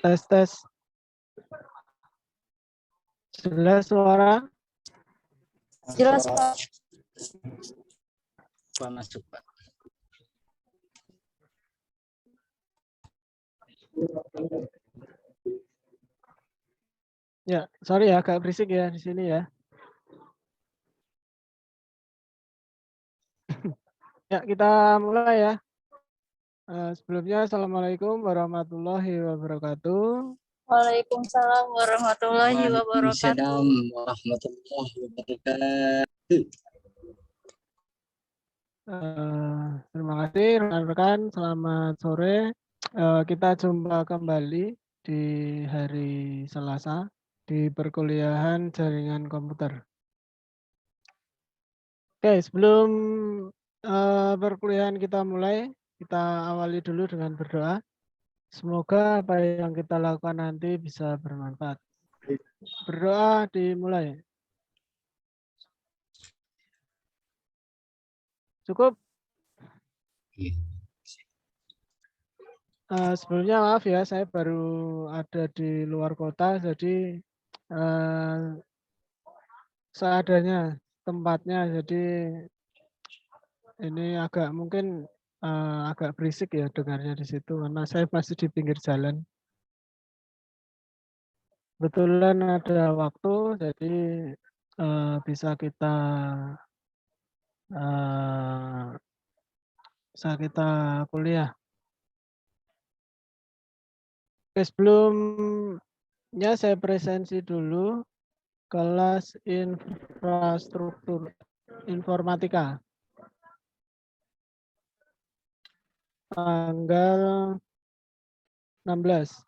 Tes tes. Jelas suara? Jelas, Pak. Pak masuk, Pak. Ya, sorry ya, agak berisik ya di sini ya. Ya, kita mulai ya. Sebelumnya, Assalamualaikum warahmatullahi wabarakatuh. Waalaikumsalam warahmatullahi wabarakatuh. Waalaikumsalam warahmatullahi wabarakatuh. Terima kasih rekan-rekan, selamat sore. Kita jumpa kembali di hari Selasa di perkuliahan jaringan komputer. Oke, sebelum perkuliahan kita mulai, kita awali dulu dengan berdoa. Semoga apa yang kita lakukan nanti bisa bermanfaat. Berdoa dimulai. Cukup? Sebelumnya maaf ya, saya baru ada di luar kota, jadi seadanya tempatnya, jadi ini agak mungkin agak berisik ya dengarnya di situ, karena saya masih di pinggir jalan. Kebetulan ada waktu, jadi bisa kita kuliah. Oke, sebelumnya saya presensi dulu kelas infrastruktur informatika. Tanggal 16.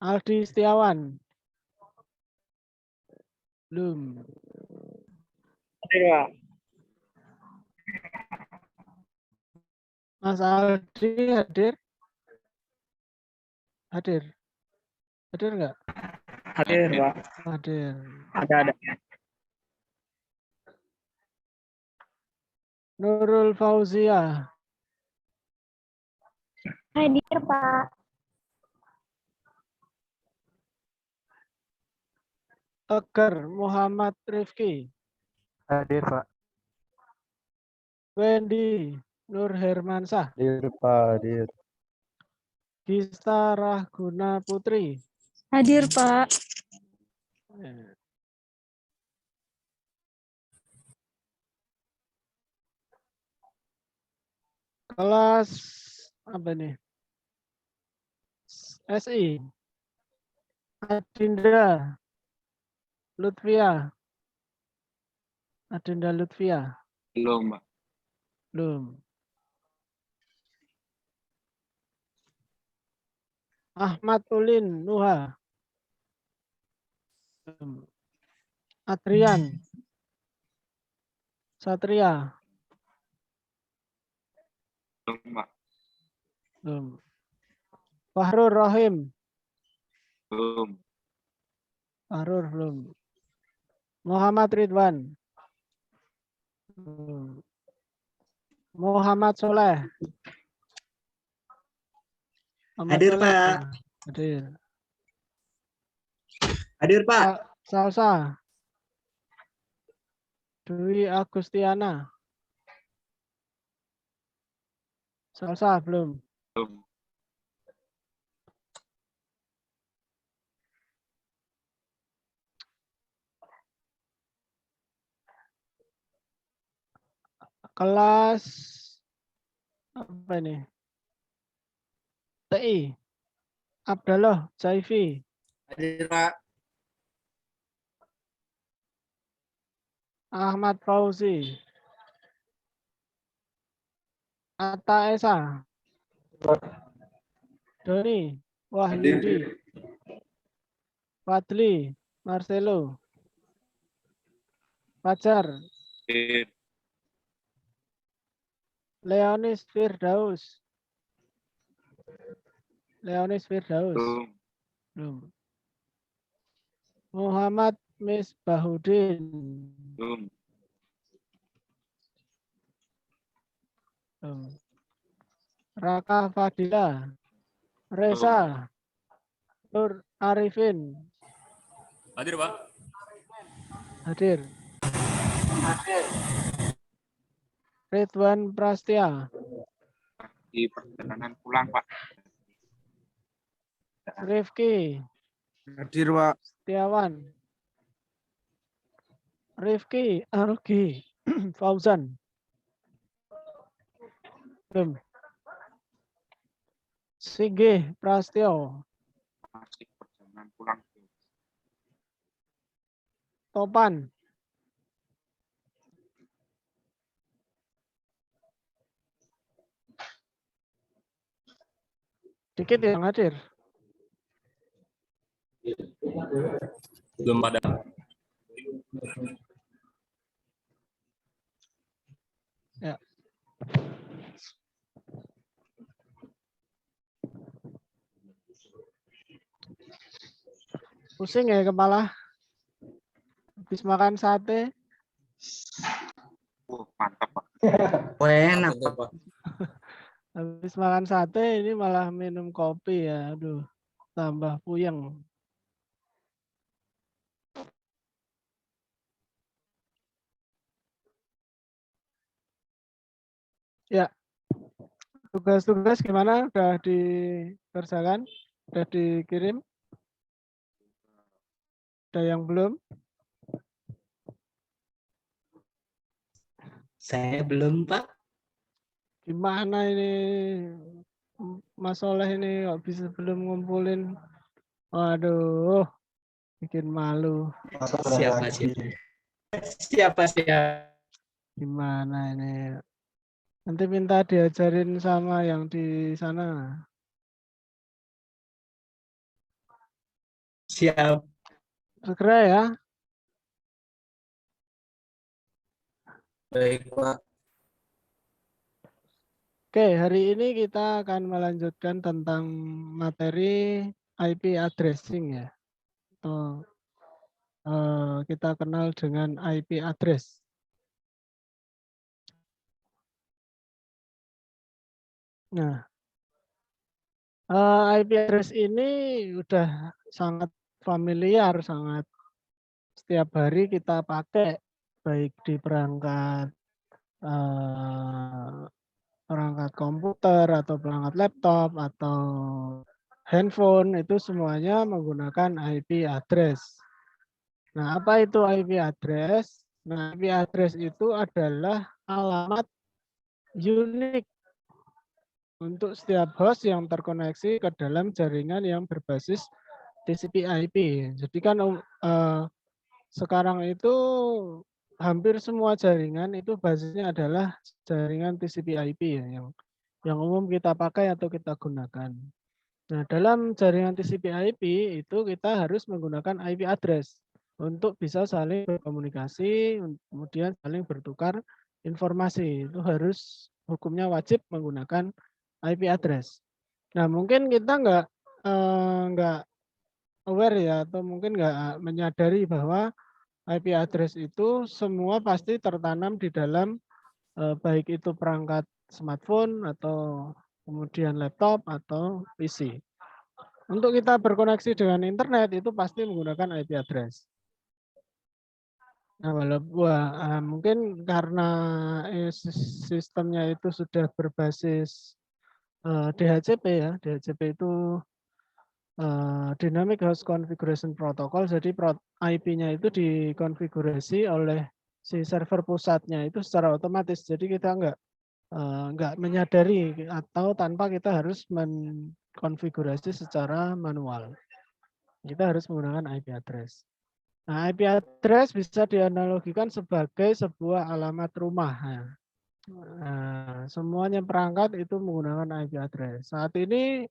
Aldi Setiawan. Belum. Mas Aldi hadir? Hadir? Hadir nggak? Hadir, Pak. Hadir. Ada. Nurul Fauzia. Hadir, Pak. Tegar Muhammad Rifki. Hadir, Pak. Wendy Nur Hermansah. Hadir, Pak. Hadir. Gista Rahguna Putri. Hadir, Pak. Kelas apa nih? SI. Adinda Lutfia. Adinda Lutfia. Belum, Pak. Belum. Ahmad Ulin Nuha. Belum. Adrian Satria. Belum, Pak. Belum. Fahrur Rahim. Belum. Fahrur belum. Muhammad Ridwan. Belum. Muhammad Soleh. Hadir, Pak. Hadir. Hadir, Pak. Salsa. Dwi Agustiana. Salsa belum. Belum. Kelas apa ini? TI. Abdallah Zaifi. Hadir, Pak. Ahmad Fauzi. Atta Esa. Doni Wahyudi. Fadli Marcelo. Fajar. Hadir. Leonis Firdaus. Leonis Firdaus. Belum. Belum. Muhammad Misbahudin. Belum. Belum. Raka Fadila, Reza, Nur Arifin. Hadir, Pak. Hadir. Ridwan Prastia, Di perjalanan pulang, Pak. Rifki, Hadir, Pak. Setiawan, Rifki, Argi, Fauzan. Belum. Singgih Prastio, Masih perjalanan pulang. Topan, dikit yang hadir. Belum pada. Ya. Pusing ya kepala. Habis makan sate. Mantap, Pak. Enak, Mantap, Pak. Habis makan sate ini malah minum kopi ya. Aduh, tambah puyeng. Ya. Tugas-tugas gimana? Udah dikerjakan? Udah dikirim? Ada yang belum? Saya belum, Pak. Gimana ini Mas Soleh ini kok bisa belum ngumpulin? Waduh, bikin malu. Siapa sih? Siapa sih? Gimana ini? Nanti minta diajarin sama yang di sana. Siap. Segera ya. Baik, Pak. Oke, hari ini kita akan melanjutkan tentang materi IP addressing ya. Atau kita kenal dengan IP address. Nah, IP address ini udah sangat familiar, sangat setiap hari kita pakai, baik di perangkat perangkat komputer atau perangkat laptop atau handphone, itu semuanya menggunakan IP address. Nah, apa itu IP address? Nah, IP address itu adalah alamat unik untuk setiap host yang terkoneksi ke dalam jaringan yang berbasis TCP/IP. Jadi kan sekarang itu hampir semua jaringan itu basisnya adalah jaringan TCP/IP ya, yang umum kita pakai atau kita gunakan. Nah, dalam jaringan TCP/IP itu kita harus menggunakan IP address untuk bisa saling berkomunikasi, kemudian saling bertukar informasi. Itu harus hukumnya wajib menggunakan IP address. Nah, mungkin kita nggak aware ya, atau mungkin nggak menyadari bahwa IP address itu semua pasti tertanam di dalam baik itu perangkat smartphone atau kemudian laptop atau PC. Untuk kita berkoneksi dengan internet itu pasti menggunakan IP address. Nah, walaupun mungkin karena sistemnya itu sudah berbasis DHCP ya, DHCP itu Dynamic Host Configuration Protocol, jadi IP-nya itu dikonfigurasi oleh si server pusatnya itu secara otomatis, jadi kita nggak menyadari atau tanpa kita harus mengkonfigurasi secara manual. Kita harus menggunakan IP address. Nah, IP address bisa dianalogikan sebagai sebuah alamat rumah. Nah, semuanya perangkat itu menggunakan IP address. Saat ini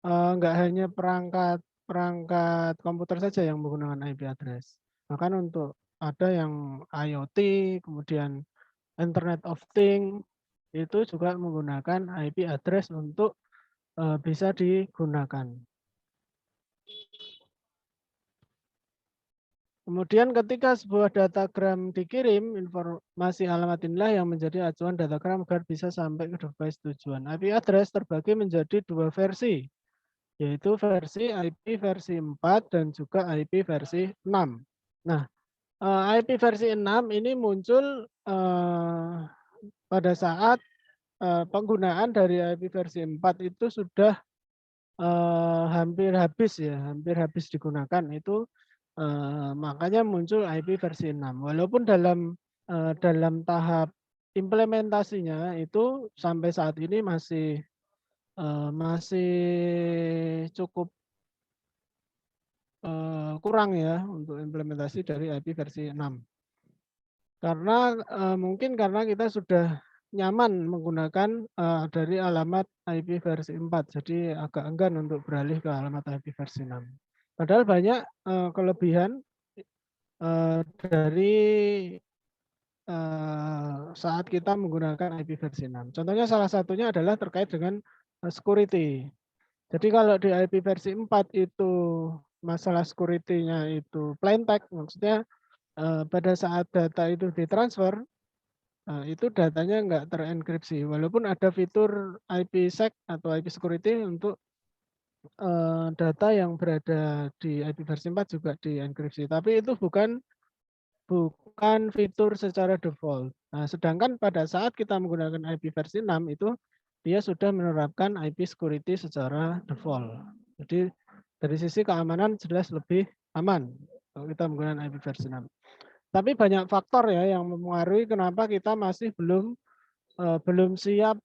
nggak hanya perangkat komputer saja yang menggunakan IP address. Bahkan untuk ada yang IoT, kemudian Internet of Things, itu juga menggunakan IP address untuk bisa digunakan. Kemudian ketika sebuah datagram dikirim, informasi alamat inilah yang menjadi acuan datagram agar bisa sampai ke device tujuan. IP address terbagi menjadi dua versi, yaitu versi IP versi 4 dan juga IP versi 6. Nah, IP versi 6 ini muncul pada saat penggunaan dari IP versi 4 itu sudah hampir habis ya, hampir habis digunakan itu. Makanya muncul IP versi 6. Walaupun dalam tahap implementasinya itu sampai saat ini masih cukup kurang ya untuk implementasi dari IP versi 6. Karena mungkin karena kita sudah nyaman menggunakan dari alamat IP versi 4, jadi agak enggan untuk beralih ke alamat IP versi 6. Padahal banyak kelebihan dari saat kita menggunakan IP versi 6. Contohnya salah satunya adalah terkait dengan security. Jadi kalau di IP versi 4 itu masalah security-nya itu plain text, maksudnya pada saat data itu ditransfer, itu datanya nggak terenkripsi. Walaupun ada fitur IPsec atau IP security untuk data yang berada di IP versi 4 juga dienkripsi. Tapi itu bukan fitur secara default. Nah, sedangkan pada saat kita menggunakan IP versi 6 itu dia sudah menerapkan IP security secara default. Jadi dari sisi keamanan jelas lebih aman kalau kita menggunakan IP versi 6. Tapi banyak faktor ya yang mempengaruhi kenapa kita masih belum siap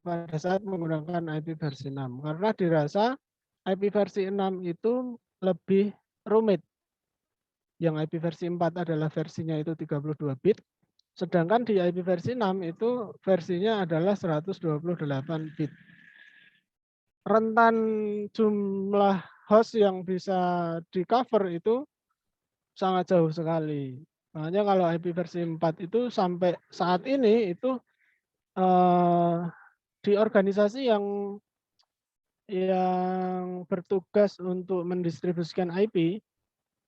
pada saat menggunakan IP versi 6. Karena dirasa IP versi 6 itu lebih rumit. Yang IP versi 4 adalah versinya itu 32 bit, sedangkan di IP versi 6 itu versinya adalah 128 bit. Rentan jumlah host yang bisa di-cover itu sangat jauh sekali. Makanya kalau IP versi 4 itu sampai saat ini itu di organisasi yang bertugas untuk mendistribusikan IP,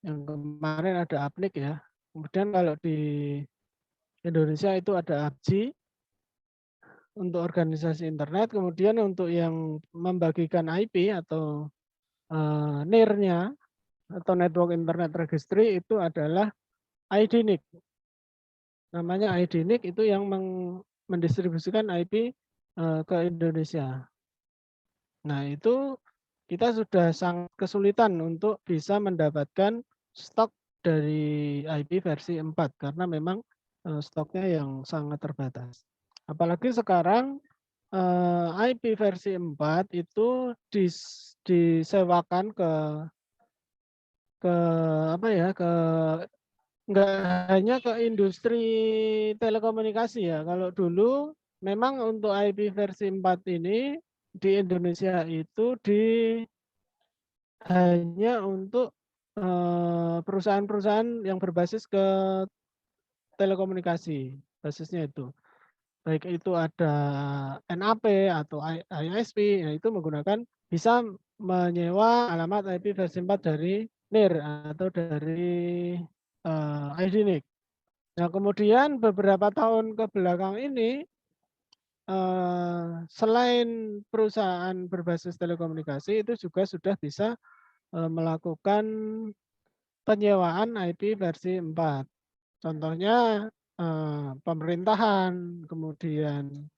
yang kemarin ada APNIC ya. Kemudian kalau di Indonesia itu ada APJI untuk organisasi internet. Kemudian untuk yang membagikan IP atau NIR-nya atau Network Internet Registry itu adalah IDNIC. Namanya IDNIC itu yang mendistribusikan IP ke Indonesia. Nah, itu kita sudah sangat kesulitan untuk bisa mendapatkan stok dari IP versi 4 karena memang stoknya yang sangat terbatas. Apalagi sekarang IP versi 4 itu disewakan ke apa ya, nggak hanya ke industri telekomunikasi ya. Kalau dulu memang untuk IP versi 4 ini di Indonesia itu hanya untuk perusahaan-perusahaan yang berbasis ke telekomunikasi, basisnya itu. Baik itu ada NAP atau ISP, ya itu menggunakan bisa menyewa alamat IP versi 4 dari NIR atau dari IDNIC. Nah, kemudian beberapa tahun ke belakang ini selain perusahaan berbasis telekomunikasi itu juga sudah bisa melakukan penyewaan IP versi 4. Contohnya pemerintahan, kemudian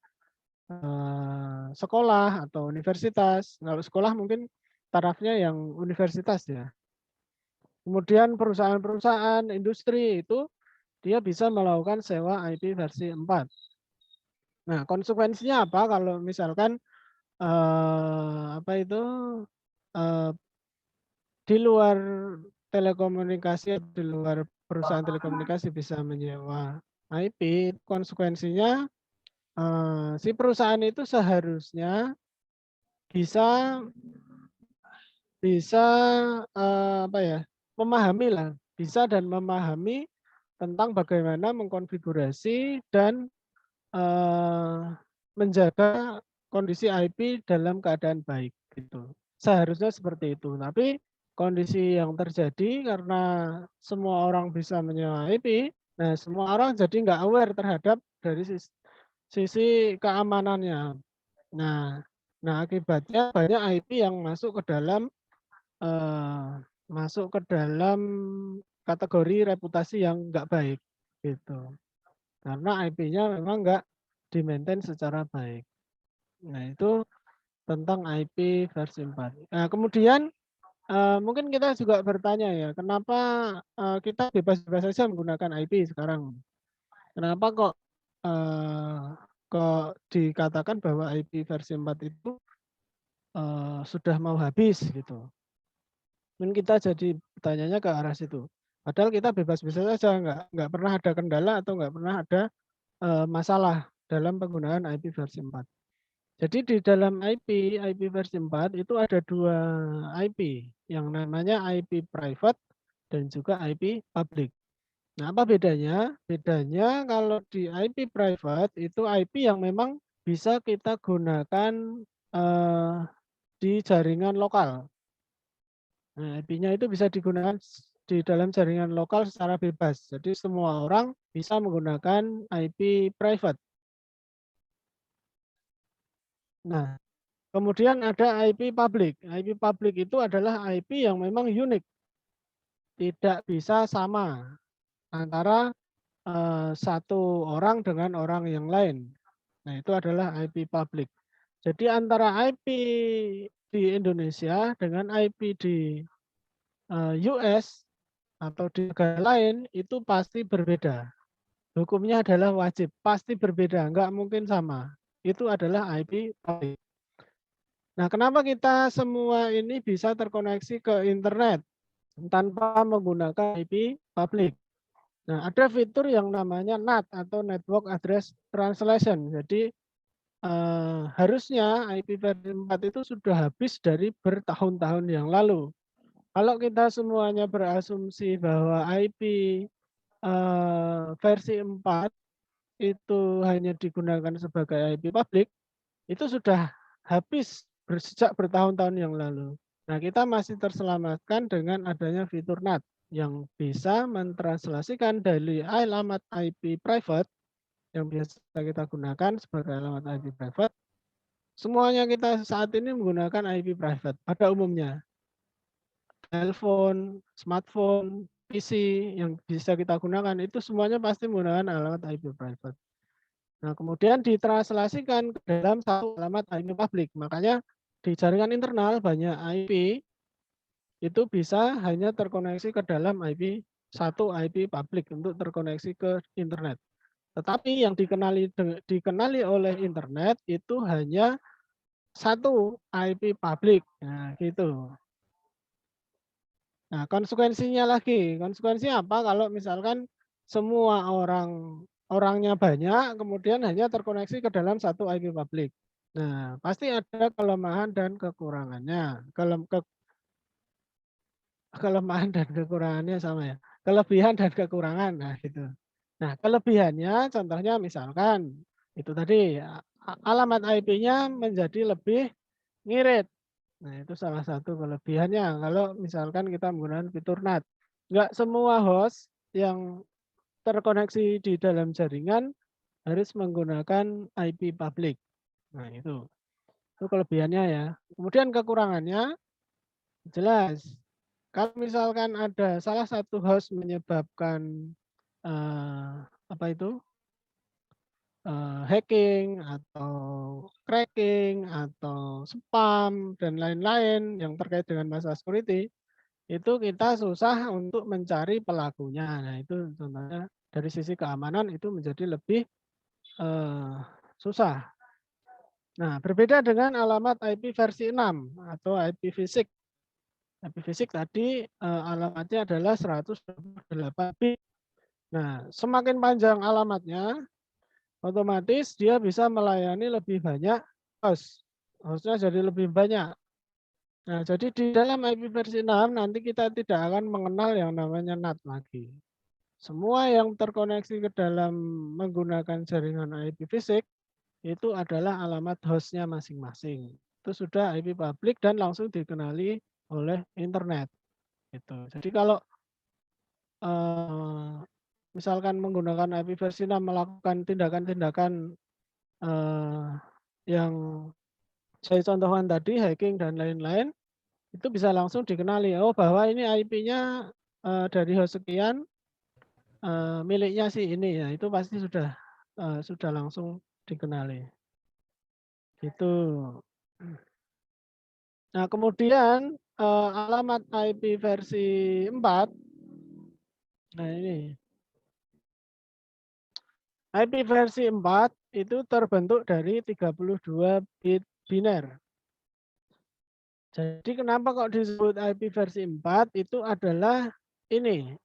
sekolah atau universitas. Kalau sekolah mungkin tarafnya yang universitas ya. Kemudian perusahaan-perusahaan industri itu dia bisa melakukan sewa IP versi 4. Nah, konsekuensinya apa kalau misalkan di luar telekomunikasi, di luar perusahaan telekomunikasi bisa menyewa IP, konsekuensinya si perusahaan itu seharusnya bisa memahami tentang bagaimana mengkonfigurasi dan menjaga kondisi IP dalam keadaan baik gitu. Seharusnya seperti itu. Tapi kondisi yang terjadi karena semua orang bisa menyewa IP. Nah, semua orang jadi nggak aware terhadap dari sisi keamanannya. Nah, akibatnya banyak IP yang masuk ke dalam kategori reputasi yang nggak baik gitu. Karena IP-nya memang nggak di-maintain secara baik. Nah, itu tentang IP versi 4. Nah, kemudian mungkin kita juga bertanya ya, kenapa kita bebas-bebas saja menggunakan IP sekarang? Kenapa kok dikatakan bahwa IP versi 4 itu sudah mau habis gitu? Mungkin kita jadi bertanyanya ke arah situ. Padahal kita bebas-bebas saja, nggak pernah ada kendala atau nggak pernah ada masalah dalam penggunaan IP versi 4. Jadi di dalam IP versi 4 itu ada 2 IP yang namanya IP private dan juga IP public. Nah, apa bedanya? Bedanya kalau di IP private itu IP yang memang bisa kita gunakan di jaringan lokal. Nah, IP-nya itu bisa digunakan di dalam jaringan lokal secara bebas. Jadi semua orang bisa menggunakan IP private. Nah, kemudian ada IP public. IP public itu adalah IP yang memang unik. Tidak bisa sama antara satu orang dengan orang yang lain. Nah, itu adalah IP public. Jadi antara IP di Indonesia dengan IP di US atau di negara lain itu pasti berbeda. Hukumnya adalah wajib, pasti berbeda, nggak mungkin sama. Itu adalah IP public. Nah, kenapa kita semua ini bisa terkoneksi ke internet tanpa menggunakan IP public? Nah, ada fitur yang namanya NAT atau Network Address Translation. Jadi harusnya IP versi 4 itu sudah habis dari bertahun-tahun yang lalu. Kalau kita semuanya berasumsi bahwa IP versi 4 itu hanya digunakan sebagai IP public, itu sudah habis sejak bertahun-tahun yang lalu. Nah, kita masih terselamatkan dengan adanya fitur NAT yang bisa mentranslasikan dari alamat IP private yang biasa kita gunakan sebagai alamat IP private. Semuanya kita saat ini menggunakan IP private pada umumnya. Telepon, smartphone, PC yang bisa kita gunakan itu semuanya pasti menggunakan alamat IP private. Nah, kemudian ditranslasikan ke dalam satu alamat IP public. Makanya di jaringan internal banyak IP itu bisa hanya terkoneksi ke dalam satu IP public untuk terkoneksi ke internet. Tetapi yang dikenali oleh internet itu hanya satu IP public. Nah, gitu. Nah, konsekuensinya apa kalau misalkan semua orangnya banyak, kemudian hanya terkoneksi ke dalam satu IP public. Nah, pasti ada kelemahan dan kekurangannya. Kelemahan dan kekurangannya sama ya. Kelebihan dan kekurangan, nah gitu. Nah, kelebihannya contohnya misalkan itu tadi alamat IP-nya menjadi lebih ngirit. Nah, itu salah satu kelebihannya kalau misalkan kita menggunakan fitur NAT. Enggak semua host yang terkoneksi di dalam jaringan harus menggunakan IP public. Nah, itu kelebihannya ya. Kemudian kekurangannya jelas. Kalau misalkan ada salah satu host menyebabkan hacking atau cracking atau spam dan lain-lain yang terkait dengan masalah security, itu kita susah untuk mencari pelakunya. Nah, itu contohnya dari sisi keamanan itu menjadi lebih susah. Nah, berbeda dengan alamat IP versi 6 atau IP fisik. IP fisik tadi alamatnya adalah 128 bit. Nah, semakin panjang alamatnya, otomatis dia bisa melayani lebih banyak host. Hostnya jadi lebih banyak. Nah, jadi di dalam IP versi 6 nanti kita tidak akan mengenal yang namanya NAT lagi. Semua yang terkoneksi ke dalam menggunakan jaringan IP fisik itu adalah alamat hostnya masing-masing. Itu sudah IP publik dan langsung dikenali oleh internet. Gitu. Jadi kalau misalkan menggunakan IP versi 6 melakukan tindakan-tindakan yang saya contohkan tadi, hacking dan lain-lain, itu bisa langsung dikenali. Oh, bahwa ini IP-nya dari host sekian, miliknya si ini ya, itu pasti sudah langsung dikenali. Gitu. Nah, kemudian alamat IP versi 4. Nah, ini. IP versi 4 itu terbentuk dari 32 bit biner. Jadi kenapa kok disebut IP versi 4? Itu adalah ini,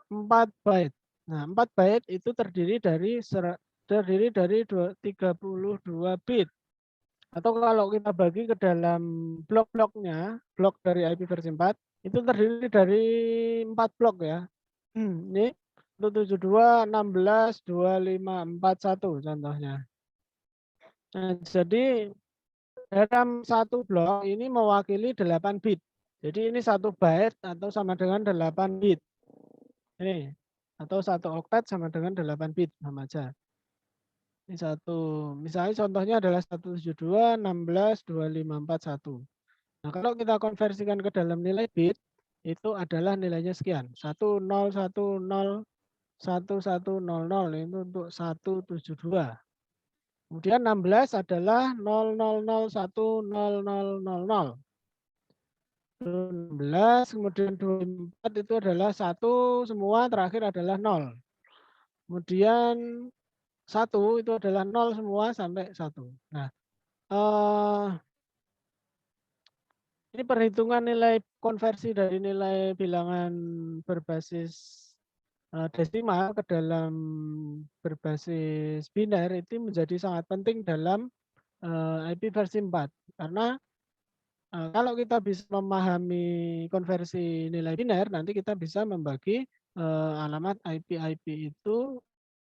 4 byte. Nah, 4 byte itu terdiri dari 32 bit. Atau kalau kita bagi ke dalam blok-bloknya, blok dari IP versi 4, itu terdiri dari 4 blok ya. Ini 172, 16, 25, 41 contohnya. Nah, jadi dalam satu blok ini mewakili 8 bit. Jadi ini 1 byte atau sama dengan 8 bit. Ini atau 1 oktet sama dengan 8 bit sama aja. Ini satu, misalnya contohnya adalah 172, 16, 25, 41. Nah, kalau kita konversikan ke dalam nilai bit, itu adalah nilainya sekian. 1010 1100 itu untuk 172. Kemudian 16 adalah 00010000. 16, kemudian 24 itu adalah 1, semua terakhir adalah 0. Kemudian 1 itu adalah 0 semua sampai 1. Nah, ini perhitungan nilai konversi dari nilai bilangan berbasis desimal ke dalam berbasis biner itu menjadi sangat penting dalam IP versi 4. Karena kalau kita bisa memahami konversi nilai biner, nanti kita bisa membagi alamat IP-IP itu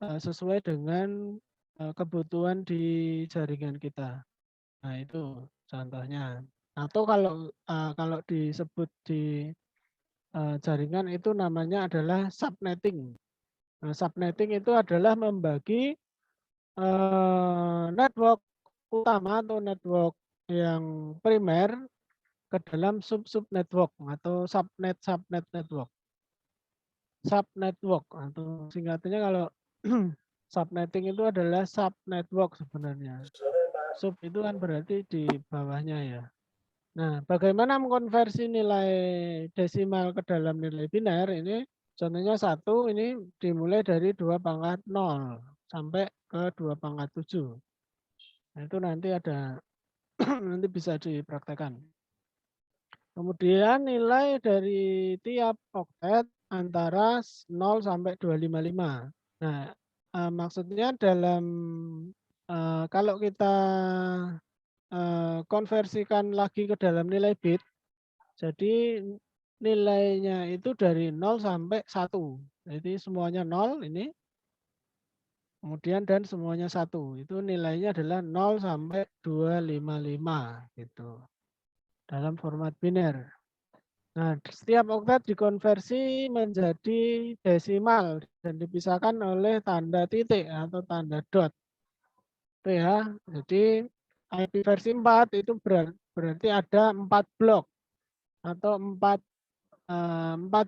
sesuai dengan kebutuhan di jaringan kita. Nah, itu contohnya. Atau kalau disebut di jaringan itu namanya adalah subnetting. Nah, subnetting itu adalah membagi network utama atau network yang primer ke dalam sub-sub network atau subnet network. Subnetwork atau singkatnya kalau subnetting itu adalah subnetwork sebenarnya. Sub itu kan berarti di bawahnya ya. Nah, bagaimana mengkonversi nilai desimal ke dalam nilai biner ini? Contohnya 1 ini dimulai dari 2/0 sampai ke 2/7. Nah, itu nanti ada nanti bisa dipraktekkan. Kemudian nilai dari tiap oktet antara 0 sampai 255. Nah, maksudnya dalam kalau kita konversikan lagi ke dalam nilai bit, jadi nilainya itu dari 0 sampai 1. Jadi semuanya 0 ini. Kemudian dan semuanya 1. Itu nilainya adalah 0 sampai 255 gitu. Dalam format biner. Nah, setiap oktet dikonversi menjadi desimal dan dipisahkan oleh tanda titik atau tanda dot. Itu ya. Jadi IP versi 4 itu berarti ada 4 blok atau 4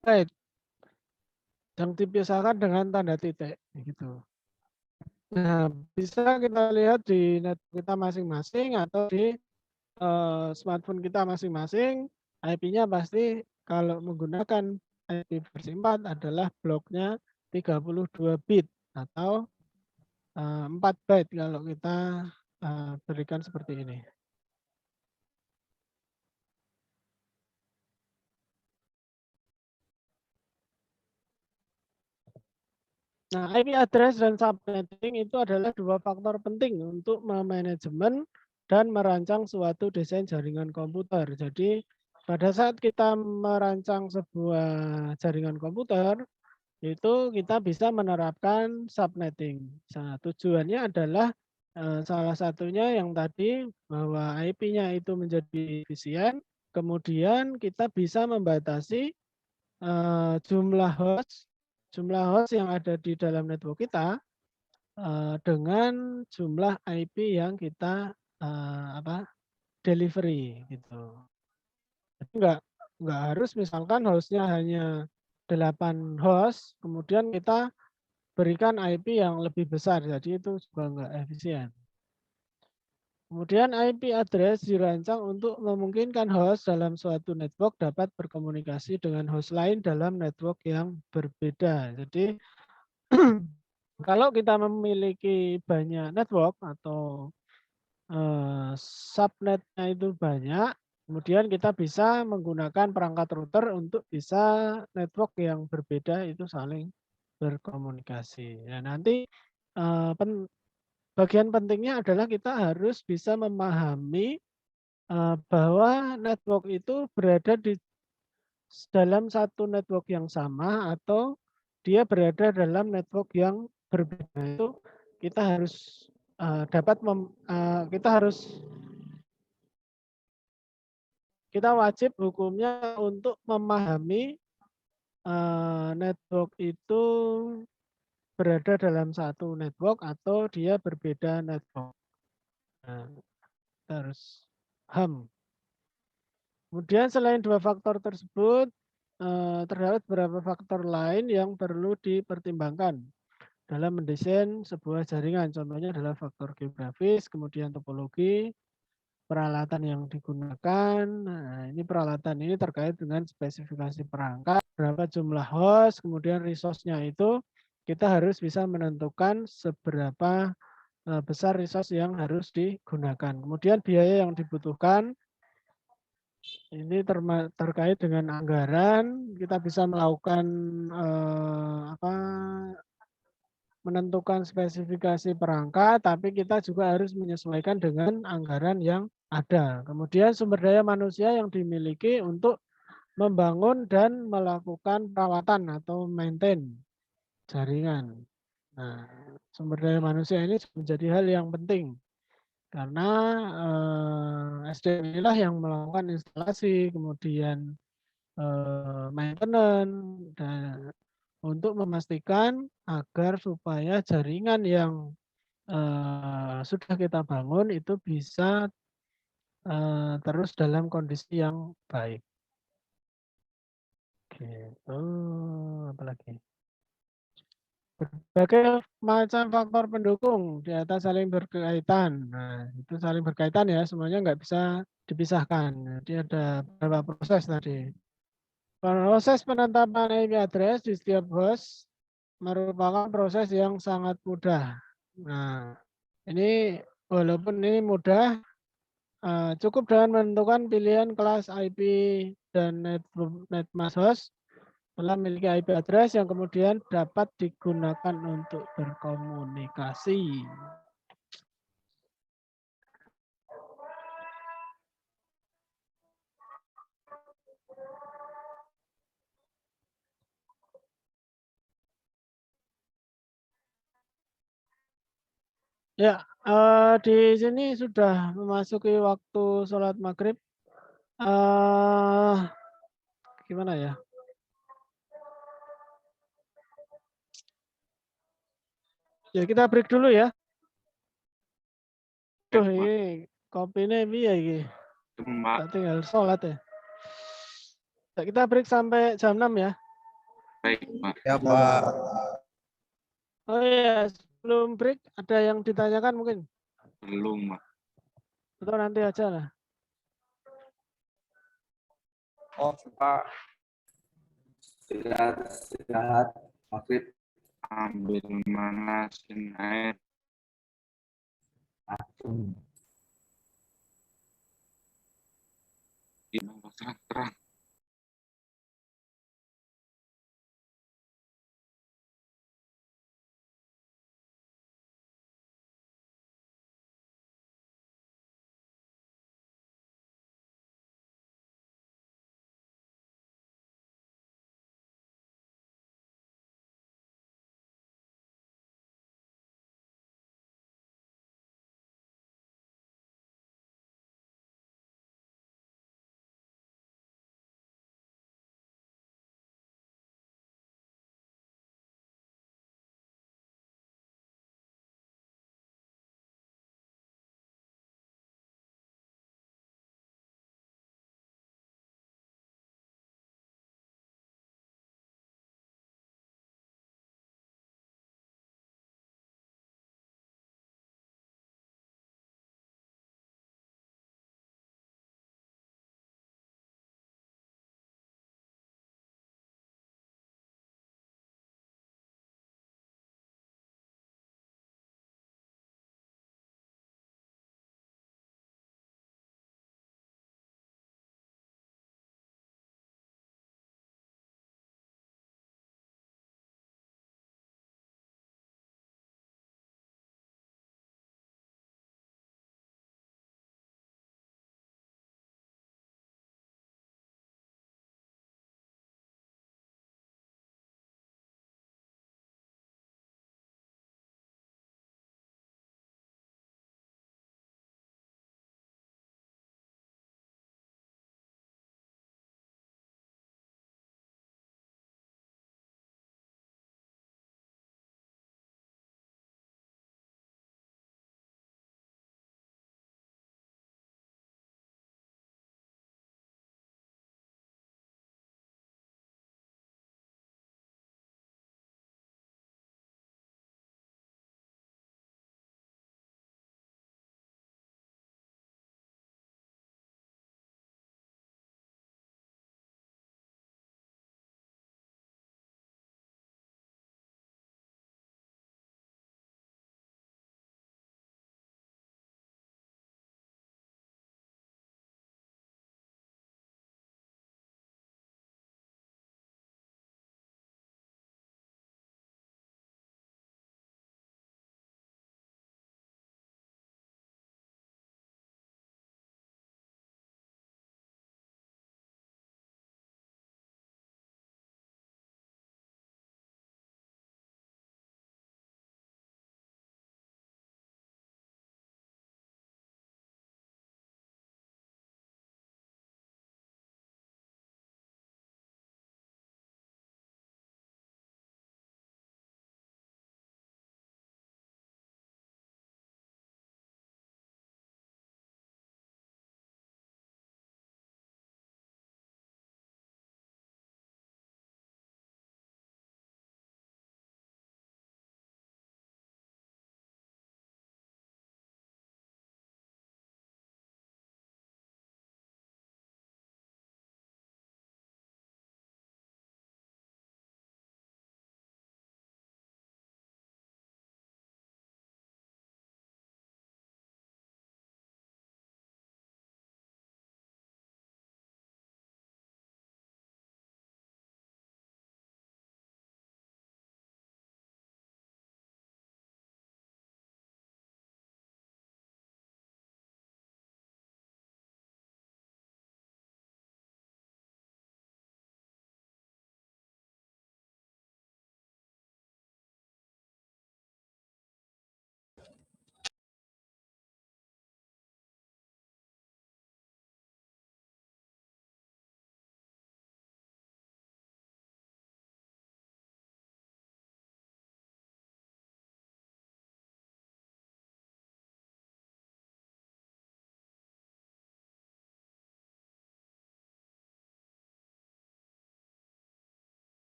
byte yang dipisahkan dengan tanda titik gitu. Nah, bisa kita lihat di net kita masing-masing atau di smartphone kita masing-masing. IP-nya pasti kalau menggunakan IP versi 4 adalah bloknya 32 bit atau 4 byte kalau kita berikan seperti ini. Nah, IP address dan subnetting itu adalah dua faktor penting untuk memanajemen dan merancang suatu desain jaringan komputer. Jadi pada saat kita merancang sebuah jaringan komputer, itu kita bisa menerapkan subnetting. Nah, tujuannya adalah salah satunya yang tadi bahwa IP-nya itu menjadi efisien, kemudian kita bisa membatasi jumlah host yang ada di dalam network kita dengan jumlah IP yang kita delivery gitu. Jadi nggak harus misalkan hostnya hanya 8 host, kemudian kita berikan IP yang lebih besar, jadi itu juga nggak efisien. Kemudian IP address dirancang untuk memungkinkan host dalam suatu network dapat berkomunikasi dengan host lain dalam network yang berbeda. Jadi kalau kita memiliki banyak network atau subnetnya itu banyak, kemudian kita bisa menggunakan perangkat router untuk bisa network yang berbeda itu saling berkomunikasi. Ya, nanti bagian pentingnya adalah kita harus bisa memahami bahwa network itu berada di dalam satu network yang sama atau dia berada dalam network yang berbeda. Itu kita harus kita wajib hukumnya untuk memahami network itu berada dalam satu network atau dia berbeda network. Nah, kita harus paham. Kemudian selain dua faktor tersebut, terdapat beberapa faktor lain yang perlu dipertimbangkan dalam mendesain sebuah jaringan. Contohnya adalah faktor geografis, kemudian topologi, peralatan yang digunakan. Nah, ini peralatan ini terkait dengan spesifikasi perangkat, berapa jumlah host, kemudian resource-nya itu kita harus bisa menentukan seberapa besar resource yang harus digunakan. Kemudian biaya yang dibutuhkan ini terkait dengan anggaran, kita bisa melakukan menentukan spesifikasi perangkat, tapi kita juga harus menyesuaikan dengan anggaran yang ada. Kemudian sumber daya manusia yang dimiliki untuk membangun dan melakukan perawatan atau maintain jaringan. Nah, sumber daya manusia ini menjadi hal yang penting karena SDM inilah yang melakukan instalasi, kemudian maintenance dan untuk memastikan agar supaya jaringan yang sudah kita bangun itu bisa terus dalam kondisi yang baik. Gitu, apalagi? Berbagai macam faktor pendukung di atas saling berkaitan. Nah, itu saling berkaitan ya, semuanya nggak bisa dipisahkan. Jadi ada beberapa proses tadi. Proses penetapan IP address di setiap host merupakan proses yang sangat mudah. Nah, ini walaupun ini mudah, cukup dengan menentukan pilihan kelas IP dan netmask host telah memiliki IP address yang kemudian dapat digunakan untuk berkomunikasi. Ya, di sini sudah memasuki waktu sholat maghrib. Gimana ya? Ya kita break dulu ya. Tuh ini kopinya ya ini. Tinggal sholat ya. Kita break sampai jam 6 ya. Baik, Pak. Ya, Pak. Oh iya, sebelum break ada yang ditanyakan mungkin? Belum, Pak. Atau nanti aja lah. Oh, Pak. Istirahat maghrib. Ambil manasin air. Ini terang.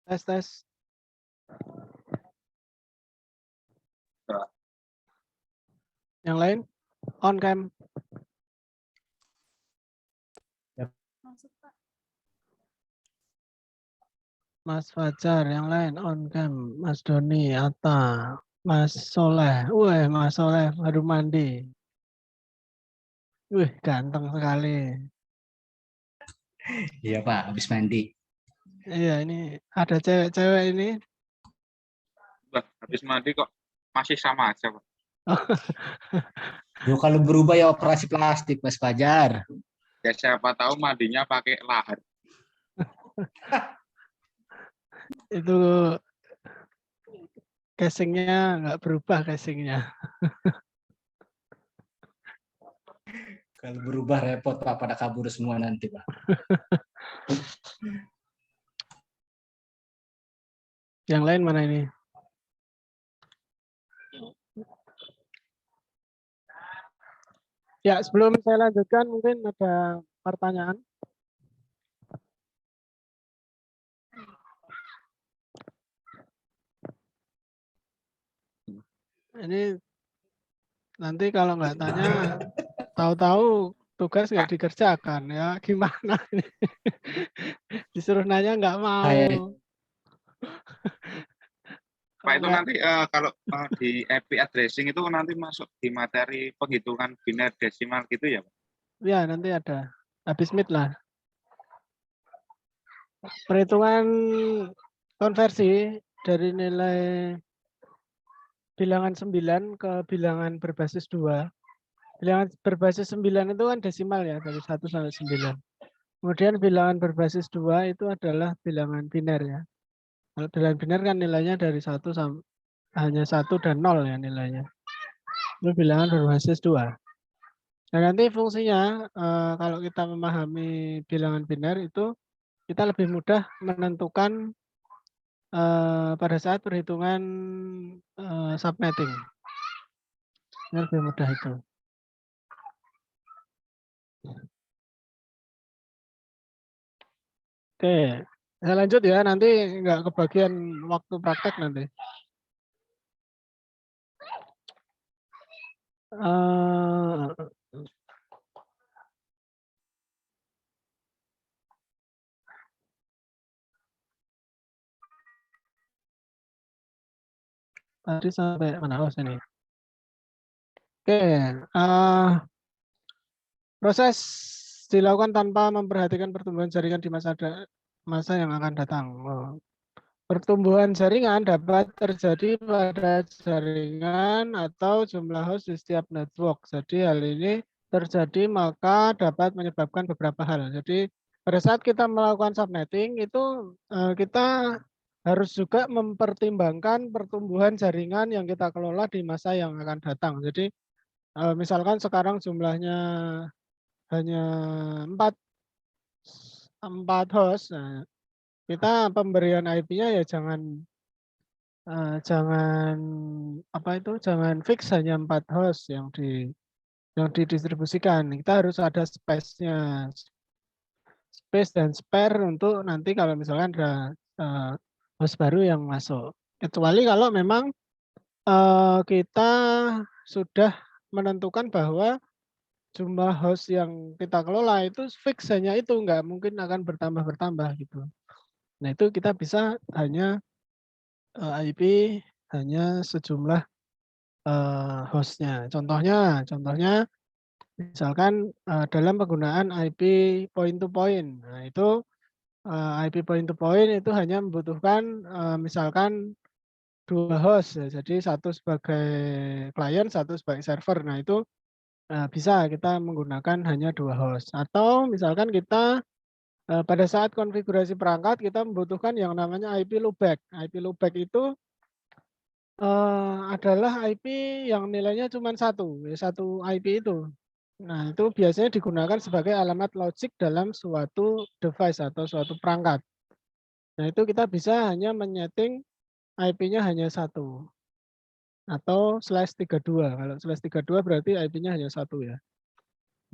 Tes, tes. Yang lain? On cam. Mas Fajar, yang lain on cam. Mas Doni, Atta, Mas Soleh. Wih, Mas Soleh baru mandi. Wih, ganteng sekali. Iya Pak, habis mandi. Iya, ini ada cewek-cewek ini. Lah, habis mandi kok masih sama aja, Pak. Yo, kalau berubah ya operasi plastik Mas Fajar. Ya siapa tahu mandinya pakai lahar. Itu casingnya nggak berubah casingnya. Kalau berubah repot Pak, pada kabur semua nanti Pak. Yang lain mana ini? Ya, sebelum saya lanjutkan mungkin ada pertanyaan. Ini nanti kalau nggak tanya, tahu-tahu tugas nggak dikerjakan ya gimana ini? Disuruh nanya nggak mau. Pak itu nanti kalau di IP addressing itu nanti masuk di materi penghitungan biner desimal gitu ya, Pak? Ya, nanti ada. Habis mid lah. Perhitungan konversi dari nilai bilangan 9 ke bilangan berbasis 2. Bilangan berbasis 9 itu kan desimal ya, dari 1 sampai 9. Kemudian bilangan berbasis 2 itu adalah bilangan biner ya. Kalau bilangan biner kan nilainya dari 1 sampai hanya 1 dan 0 ya nilainya. Itu bilangan berbasis 2. Nah, nanti fungsinya kalau kita memahami bilangan biner itu kita lebih mudah menentukan pada saat perhitungan subnetting. Ini lebih mudah itu. Oke, saya lanjut ya, nanti nggak kebagian waktu praktek nanti. Tadi sampai mana? Oh, sini. Oke, proses dilakukan tanpa memperhatikan pertumbuhan jaringan di masa yang akan datang. Pertumbuhan jaringan dapat terjadi pada jaringan atau jumlah host di setiap network. Jadi hal ini terjadi maka dapat menyebabkan beberapa hal. Jadi pada saat kita melakukan subnetting itu kita harus juga mempertimbangkan pertumbuhan jaringan yang kita kelola di masa yang akan datang. Jadi misalkan sekarang jumlahnya hanya 4 host. Nah, kita pemberian IP-nya ya jangan jangan fix hanya 4 host yang didistribusikan. Kita harus ada space-nya, space dan spare untuk nanti kalau misalkan ada host baru yang masuk. Kecuali kalau memang kita sudah menentukan bahwa jumlah host yang kita kelola itu fix hanya itu, nggak mungkin akan bertambah gitu. Nah, itu kita bisa hanya IP hanya sejumlah hostnya. Contohnya misalkan dalam penggunaan IP point to point. Nah, itu IP point to point itu hanya membutuhkan misalkan 2 host ya. Jadi satu sebagai client, satu sebagai server. Nah, itu bisa kita menggunakan hanya 2 host. Atau misalkan kita pada saat konfigurasi perangkat kita membutuhkan yang namanya IP loopback. IP loopback itu adalah IP yang nilainya cuma satu IP itu. Nah, itu biasanya digunakan sebagai alamat logik dalam suatu device atau suatu perangkat. Nah, itu kita bisa hanya menyeting IP-nya hanya 1 atau /32. Kalau /32 berarti IP-nya hanya 1 ya.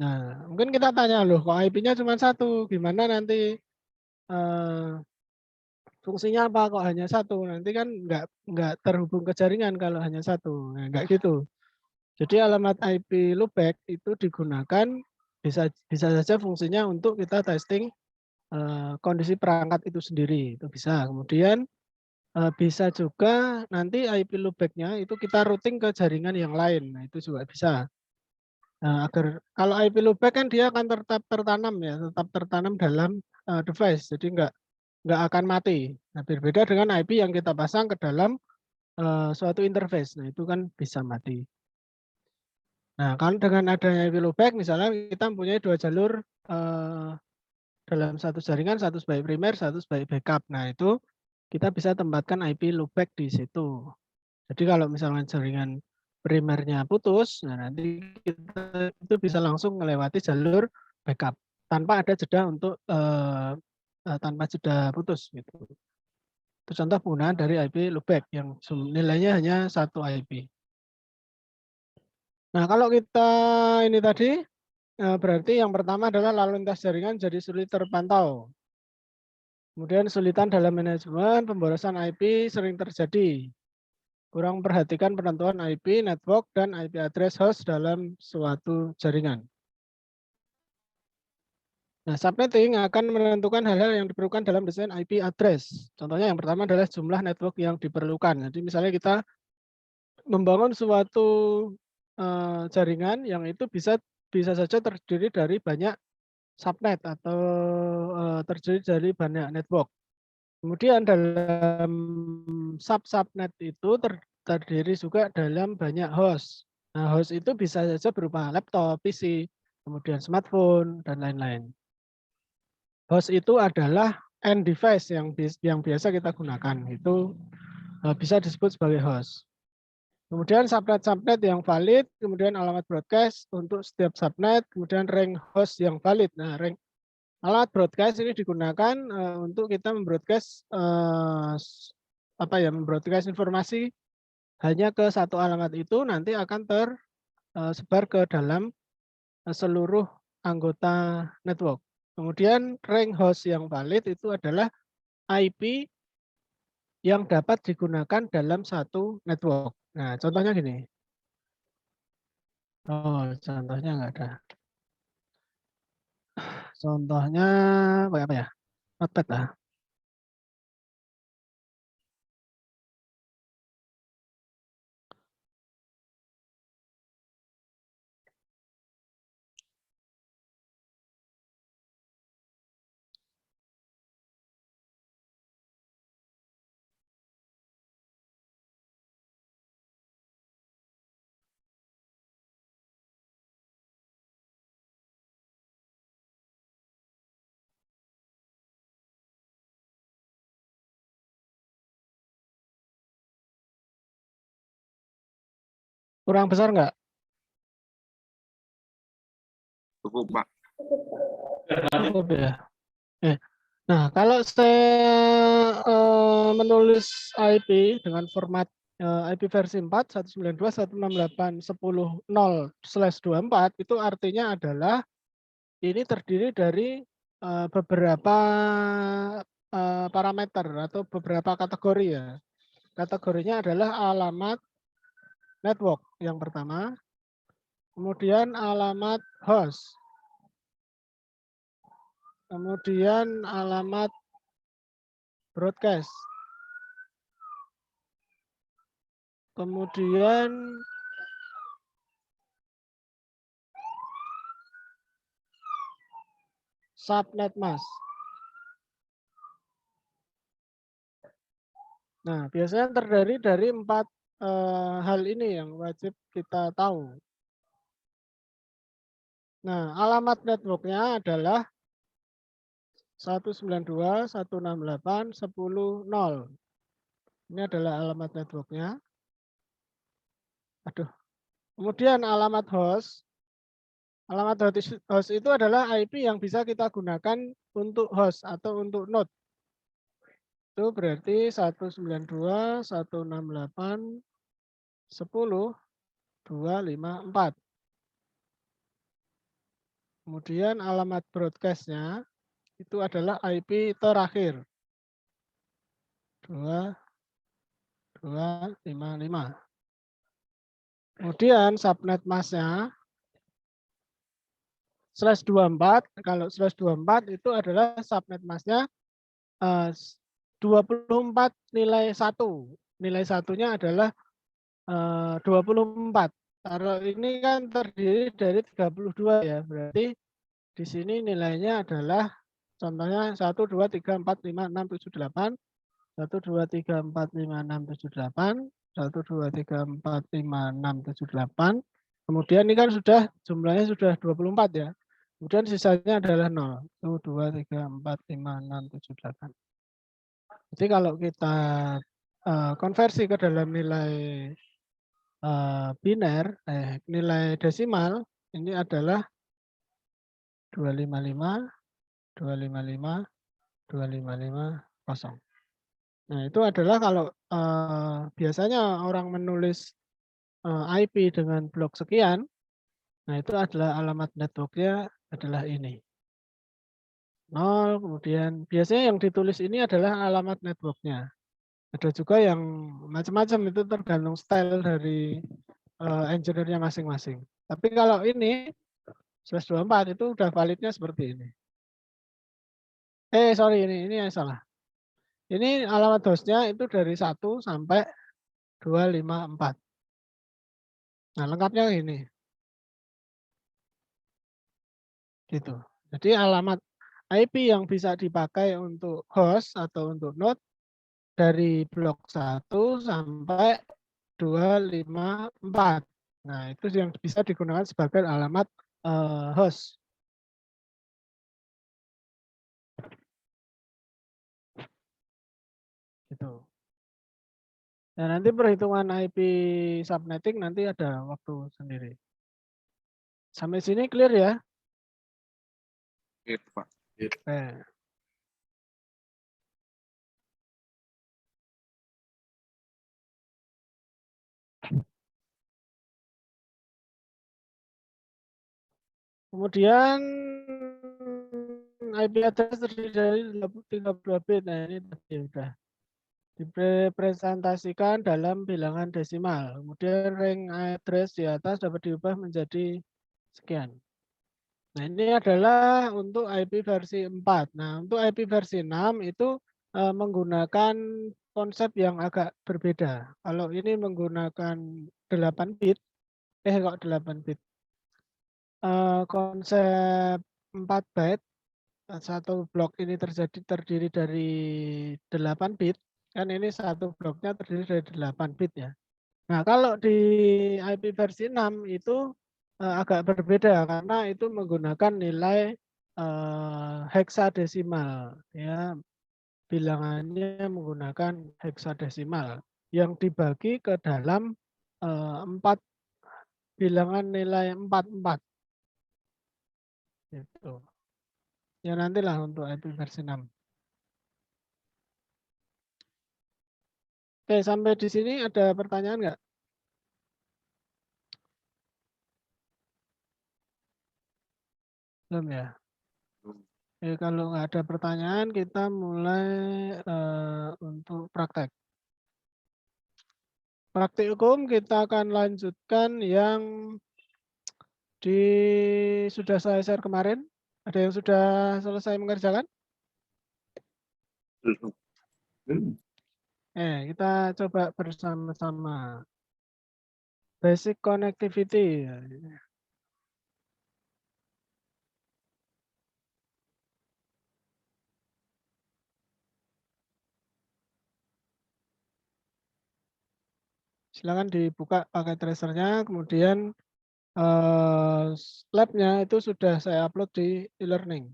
Nah, mungkin kita tanya loh, kok IP-nya cuma 1, gimana nanti fungsinya apa kok hanya satu? Nanti kan nggak terhubung ke jaringan kalau hanya satu. Nah, nggak gitu. Jadi alamat IP loopback itu digunakan bisa saja fungsinya untuk kita testing kondisi perangkat itu sendiri, itu bisa. Kemudian bisa juga nanti IP loopback-nya itu kita routing ke jaringan yang lain. Nah, itu juga bisa. Nah, agar kalau IP loopback kan dia akan tetap tertanam ya, tetap tertanam dalam device. Jadi nggak akan mati. Nah, berbeda dengan IP yang kita pasang ke dalam suatu interface. Nah, itu kan bisa mati. Nah, kan dengan adanya IP loopback, misalnya kita mempunyai 2 jalur dalam satu jaringan, satu sebagai primer, satu sebagai backup. Nah, itu kita bisa tempatkan IP loopback di situ. Jadi kalau misalnya jaringan primernya putus, nah nanti kita itu bisa langsung melewati jalur backup tanpa ada jeda untuk tanpa jeda putus gitu. Itu contoh penggunaan dari IP loopback yang nilainya hanya 1 IP. Nah, kalau kita ini tadi berarti yang pertama adalah lalu lintas jaringan jadi sulit terpantau. Kemudian kesulitan dalam manajemen pemborosan IP sering terjadi. Kurang perhatikan penentuan IP, network, dan IP address host dalam suatu jaringan. Nah, subnetting akan menentukan hal-hal yang diperlukan dalam desain IP address. Contohnya yang pertama adalah jumlah network yang diperlukan. Jadi misalnya kita membangun suatu jaringan yang itu bisa saja terdiri dari banyak subnet atau terdiri dari banyak network. Kemudian dalam subnet itu terdiri juga dalam banyak host. Nah, host itu bisa saja berupa laptop, PC, kemudian smartphone, dan lain-lain. Host itu adalah end device yang biasa kita gunakan. Itu bisa disebut sebagai host. Kemudian subnet yang valid, kemudian alamat broadcast untuk setiap subnet, kemudian rank host yang valid. Nah, rank alat broadcast ini digunakan untuk kita membroadcast membroadcast informasi hanya ke satu alamat itu nanti akan tersebar ke dalam seluruh anggota network. Kemudian rank host yang valid itu adalah IP yang dapat digunakan dalam satu network. Nah, contohnya gini. Oh, contohnya nggak ada. Contohnya apa ya? Notepad lah. Kurang besar nggak? Cukup, Pak. Cukup ya. Nah, kalau saya menulis IP dengan format IP versi 4, 192.168.10.0/24 itu artinya adalah ini terdiri dari beberapa parameter atau beberapa kategori ya. Kategorinya adalah alamat network yang pertama, kemudian alamat host, kemudian alamat broadcast, kemudian subnet mask. Nah, biasanya terdiri dari 4 hal ini yang wajib kita tahu. Nah, alamat networknya adalah 192.168.10.0. Ini adalah alamat networknya. Aduh. Kemudian alamat host. Alamat host itu adalah IP yang bisa kita gunakan untuk host atau untuk node. Itu berarti 192.168.10.254. Kemudian alamat broadcast-nya itu adalah IP terakhir. 255. Kemudian subnet masknya /24, kalau /24 itu adalah subnet masknya 24 nilai 1. Nilai satunya adalah 24. Kalau ini kan terdiri dari 32 ya, berarti di sini nilainya adalah contohnya 1, 2, 3, 4, 5, 6, 7, 8. 1, 2, 3, 4, 5, 6, 7, 8. 1, 2, 3, 4, 5, 6, 7, 8. Kemudian ini kan sudah jumlahnya sudah 24 ya. Kemudian sisanya adalah 0. 1, 2, 3, 4, 5, 6, 7, 8. Jadi kalau kita konversi ke dalam nilai biner, nilai desimal, ini adalah 255, 255, 255, 0. Nah, itu adalah kalau biasanya orang menulis IP dengan blok sekian, nah itu adalah alamat networknya adalah ini. 0, kemudian biasanya yang ditulis ini adalah alamat networknya. Ada juga yang macam-macam, itu tergantung style dari engineer-nya masing-masing. Tapi kalau ini /24 itu udah validnya seperti ini. Sorry, ini yang salah. Ini alamat hostnya itu dari 1 sampai 254. Nah, lengkapnya ini. Gitu. Jadi alamat IP yang bisa dipakai untuk host atau untuk node dari blok 1 sampai 254. Nah, itu yang bisa digunakan sebagai alamat host. Gitu. Nah, nanti perhitungan IP subnetting nanti ada waktu sendiri. Sampai sini clear ya? Gitu, Pak. Oke. Kemudian IP address terdiri dari 32 bit. Nah, ini tadi udah dipresentasikan dalam bilangan desimal. Kemudian range address di atas dapat diubah menjadi sekian. Nah, ini adalah untuk IP versi 4. Nah, untuk IP versi 6 itu menggunakan konsep yang agak berbeda. Kalau ini menggunakan 8 bit, kok 8 bit. Konsep 4 byte, satu blok ini terdiri dari 8 bit, kan ini satu bloknya terdiri dari 8 bit ya. Nah, kalau di IP versi 6 itu agak berbeda karena itu menggunakan nilai heksadesimal ya. Bilangannya menggunakan heksadesimal yang dibagi ke dalam 4 bilangan nilai 44. Gitu. Ya nantilah untuk IP versi 6. Oke, sampai di sini ada pertanyaan nggak? Belum ya? Oke, kalau nggak ada pertanyaan, kita mulai untuk praktek. Praktikum kita akan lanjutkan yang sudah saya share kemarin. Ada yang sudah selesai mengerjakan? Kita coba bersama-sama. Basic connectivity. Silakan dibuka pakai tracernya, kemudian lab-nya itu sudah saya upload di e-learning.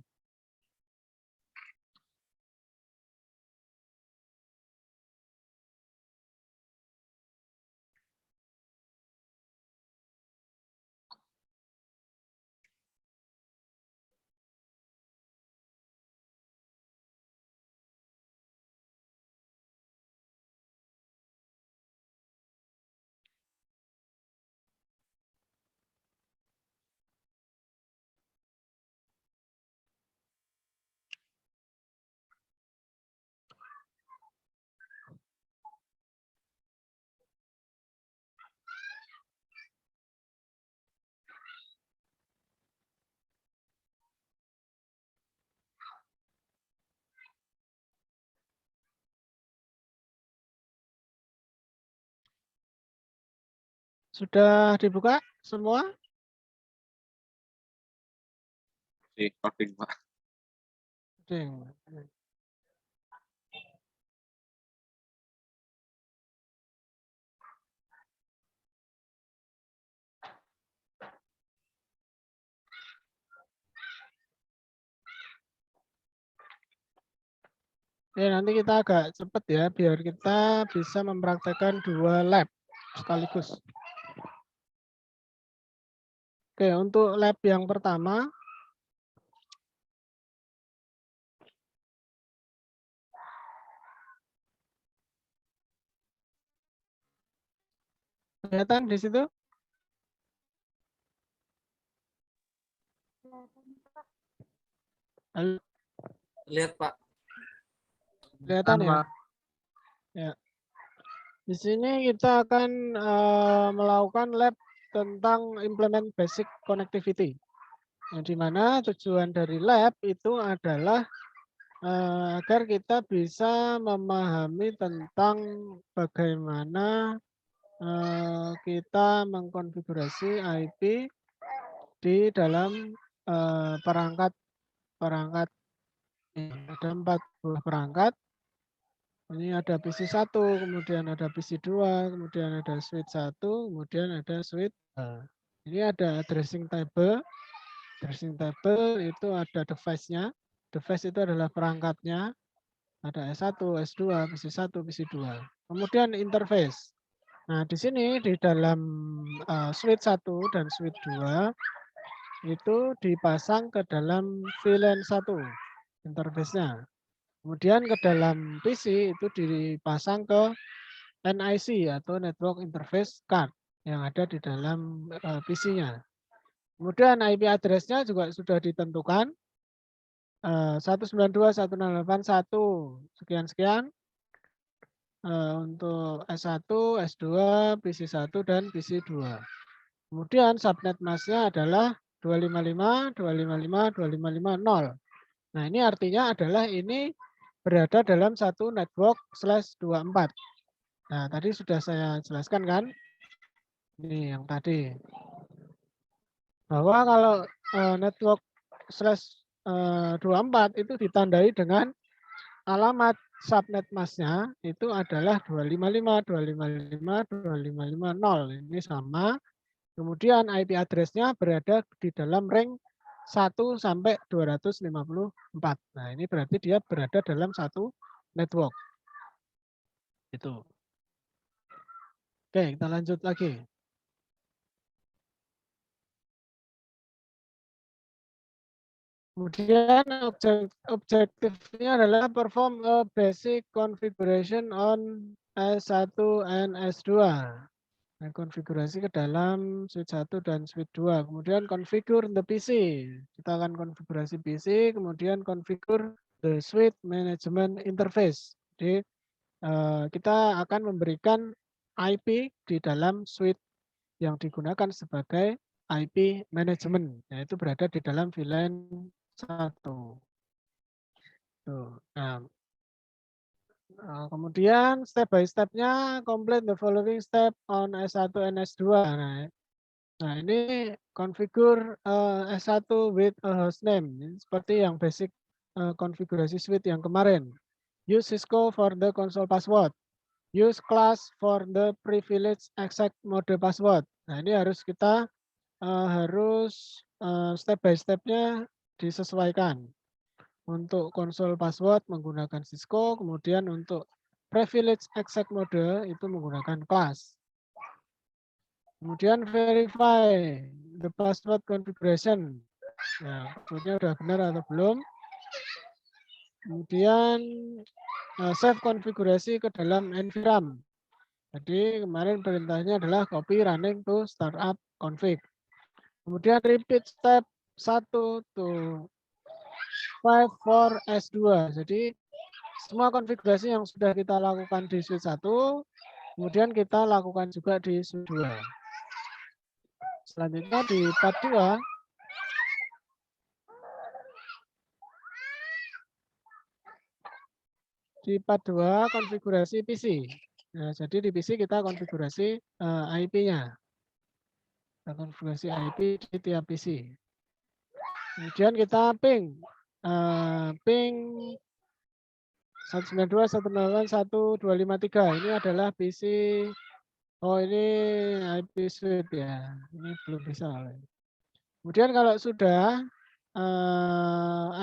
Sudah dibuka semua? Di coding, Pak. Oke. Oke, nanti kita agak cepat ya, biar kita bisa mempraktekkan 2 lab sekaligus. Oke, untuk lab yang pertama, kelihatan di situ? Halo, Lihat Pak. kelihatan ya? Ya. Di sini kita akan melakukan lab tentang implement basic connectivity. Yang di mana tujuan dari lab itu adalah agar kita bisa memahami tentang bagaimana kita mengkonfigurasi IP di dalam perangkat ada 4 buah perangkat. Ini ada PC 1, kemudian ada PC 2, kemudian ada switch 1, kemudian ada switch 2. Ini ada addressing table. Addressing table itu ada device-nya. Device itu adalah perangkatnya. Ada S1, S2, PC 1, PC 2. Kemudian interface. Nah, di sini di dalam switch 1 dan switch 2 itu dipasang ke dalam VLAN 1 interface-nya. Kemudian ke dalam PC itu dipasang ke NIC atau Network Interface Card yang ada di dalam PC-nya. Kemudian IP address-nya juga sudah ditentukan 192.168.1 sekian-sekian untuk S1, S2, PC1 dan PC2. Kemudian subnet mask-nya adalah 255, 255, 255, 0. Nah, ini artinya adalah ini berada dalam satu network /24. Nah, tadi sudah saya jelaskan kan? Ini yang tadi. Bahwa kalau network /24 itu ditandai dengan alamat subnet mask-nya itu adalah 255, 255, 255, 0. Ini sama. Kemudian IP address-nya berada di dalam ring 1 sampai 254. Nah, ini berarti dia berada dalam satu network. Itu. Oke, kita lanjut lagi. Kemudian objektifnya adalah perform a basic configuration on S1 and S2. Nah, konfigurasi ke dalam switch 1 dan switch 2. Kemudian configure the PC. Kita akan konfigurasi PC, kemudian configure the switch management interface. Jadi kita akan memberikan IP di dalam switch yang digunakan sebagai IP management, yaitu berada di dalam VLAN 1. Tuh. Nah, kemudian step by step-nya complete the following step on S1 and S2. Nah, ini configure S1 with a hostname. Ini seperti yang basic konfigurasi switch yang kemarin. Use Cisco for the console password. Use class for the privilege exact mode password. Nah, ini harus kita step by step-nya disesuaikan. Untuk konsol password menggunakan Cisco, kemudian untuk privilege exact mode itu menggunakan class. Kemudian verify the password configuration. Nah, passwordnya sudah benar atau belum. Kemudian save konfigurasi ke dalam NVRAM. Jadi kemarin perintahnya adalah copy running to startup config. Kemudian repeat step 1 to 5 for S2. Jadi semua konfigurasi yang sudah kita lakukan di switch 1, kemudian kita lakukan juga di switch 2. Selanjutnya di part 2, konfigurasi PC. Nah, jadi di PC kita konfigurasi IP-nya. Kita konfigurasi IP di tiap PC. Kemudian kita ping. Ping 192.168.1.253. Ini adalah PC. Oh, ini IP suite ya. Ini belum bisa. Kemudian kalau sudah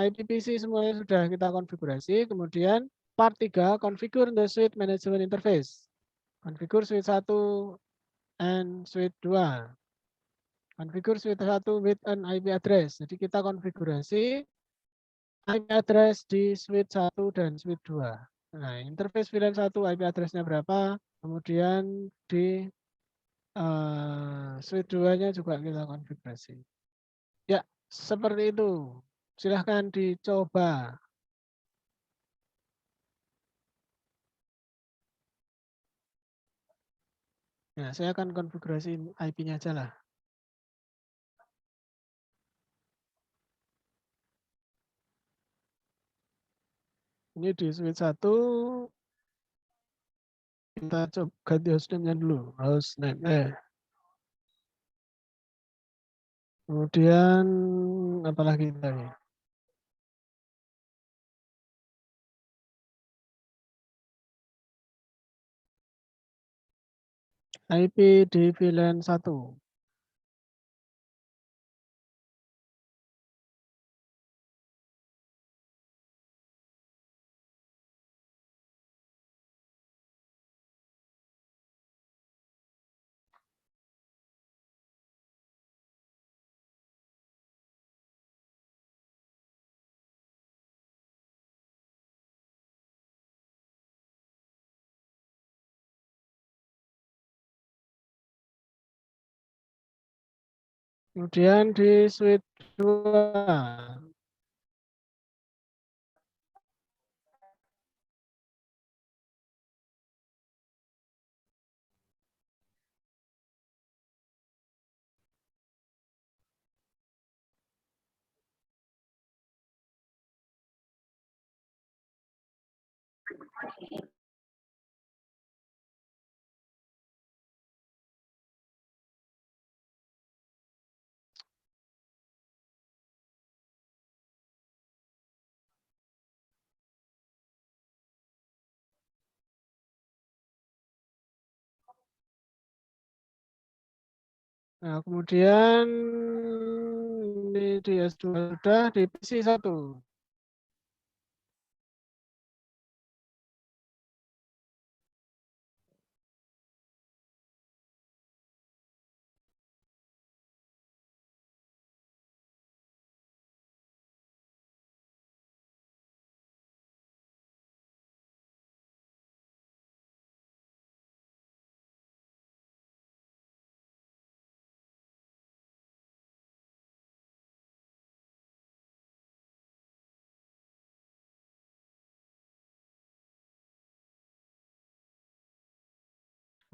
IP PC semuanya sudah kita konfigurasi, kemudian part 3 configure the suite management interface. Configure suite 1 and suite 2. Configure suite 1 with an IP address. Jadi kita konfigurasi IP address di suite 1 dan suite 2. Nah, interface VLAN 1 IP address-nya berapa? Kemudian di suite 2-nya juga kita konfigurasi. Ya, seperti itu. Silahkan dicoba. Nah, saya akan konfigurasi IP-nya aja lah. Ini di suite 1 kita coba ganti hostname-nya dulu. Hostname. Kemudian apalagi tadi? IP di VLAN 1. Kemudian di suite 2. Nah, kemudian di S2 sudah di PC 1.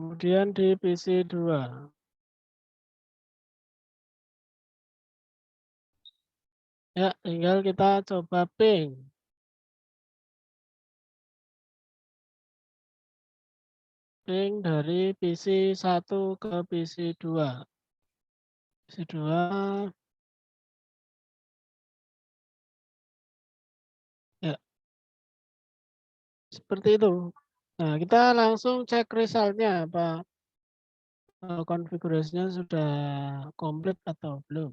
Kemudian di PC 2. Ya, tinggal kita coba ping. Ping dari PC 1 ke PC 2. PC 2. Ya, seperti itu. Nah, kita langsung cek resultnya apa konfigurasinya sudah komplit atau belum.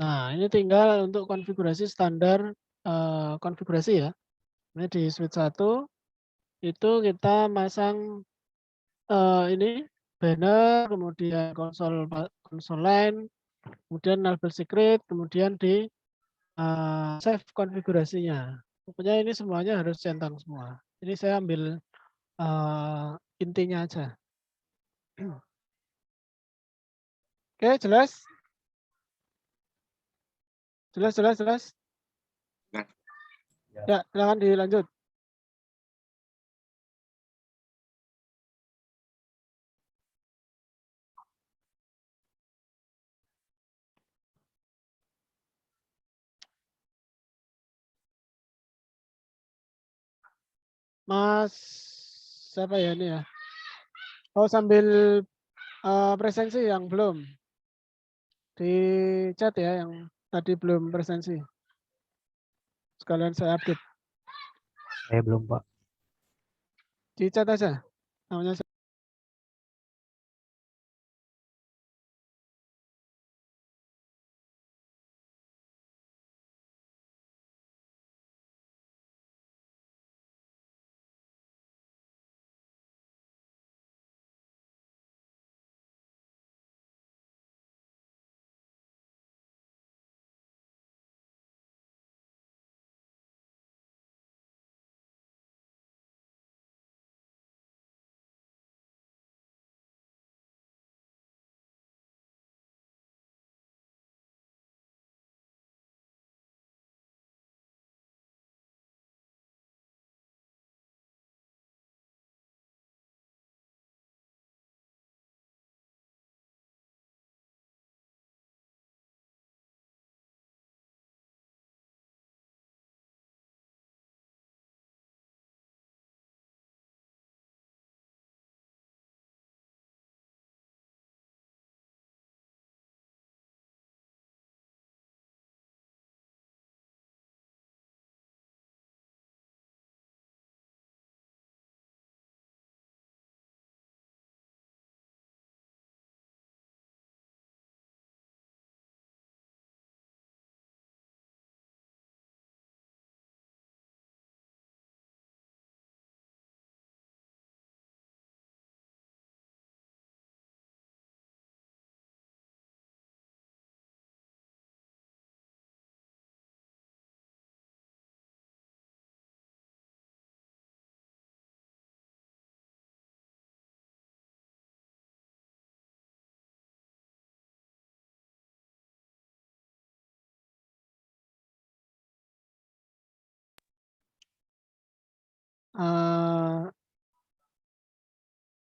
Nah, ini tinggal untuk konfigurasi standar konfigurasi ya. Ini di switch 1 itu kita masang ini banner, kemudian konsol line, kemudian enable secret, kemudian di save konfigurasinya. Pokoknya ini semuanya harus centang semua. Ini saya ambil intinya aja. Oke, jelas? Jelas. Ya, silakan dilanjut. Mas siapa ya ini ya? Oh, sambil presensi yang belum. Di chat ya, yang tadi belum presensi. Sekalian saya update. Saya belum, Pak. Di chat aja. Namanya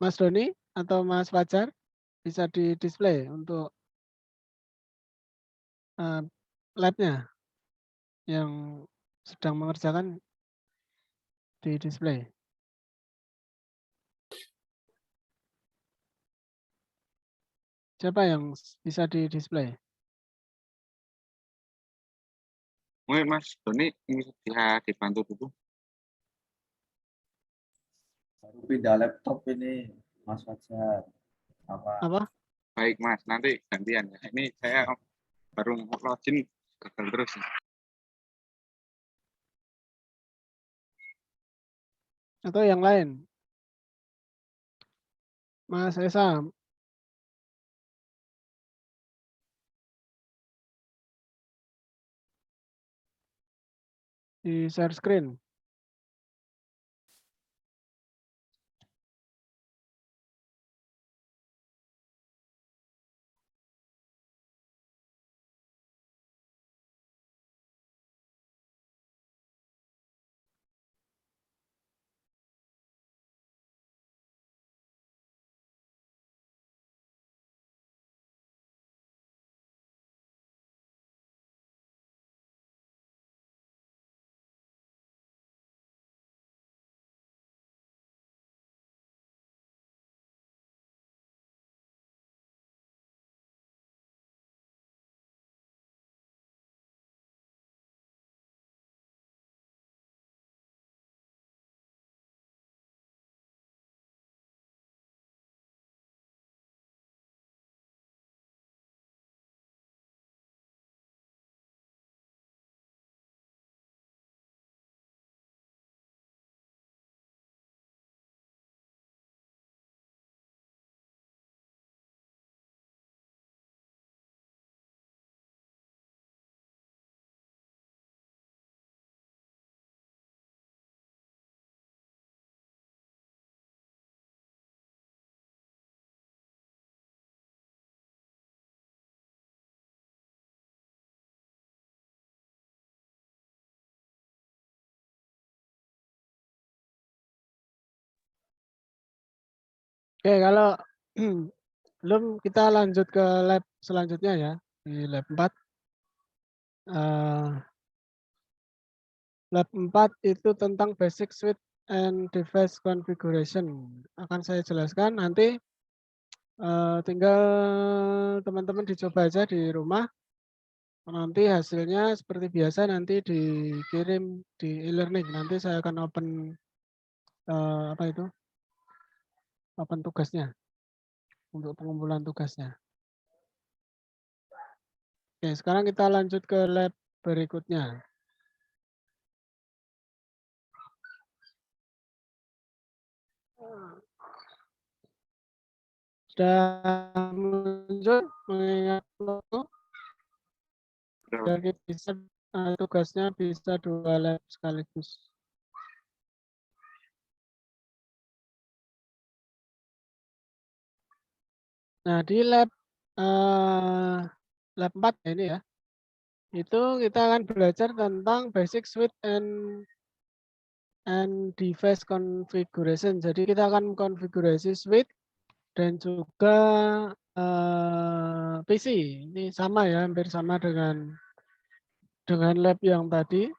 Mas Doni atau Mas Fajar bisa di display untuk lab-nya yang sedang mengerjakan di display. Siapa yang bisa di display? Mungkin Mas Doni bisa dibantu dulu. Baru pindah laptop ini, Mas Fajar. Apa? Baik Mas, nanti gantian ya. Ini saya baru login gagal terus. Atau yang lain? Mas Esa, di share screen. Oke, kalau belum kita lanjut ke lab selanjutnya ya, di lab 4. Lab 4 itu tentang basic switch and device configuration. Akan saya jelaskan nanti Tinggal teman-teman dicoba aja di rumah. Nanti hasilnya seperti biasa nanti dikirim di e-learning. Nanti saya akan open tugasnya untuk pengumpulan tugasnya. Oke, sekarang kita lanjut ke lab berikutnya. Sudah muncul mengingat logo. Jadi bisa tugasnya bisa 2 lab sekaligus. Nah, di lab 4 ini ya. Itu kita akan belajar tentang basic switch and device configuration. Jadi kita akan konfigurasi switch dan juga PC. Ini sama ya, hampir sama dengan lab yang tadi,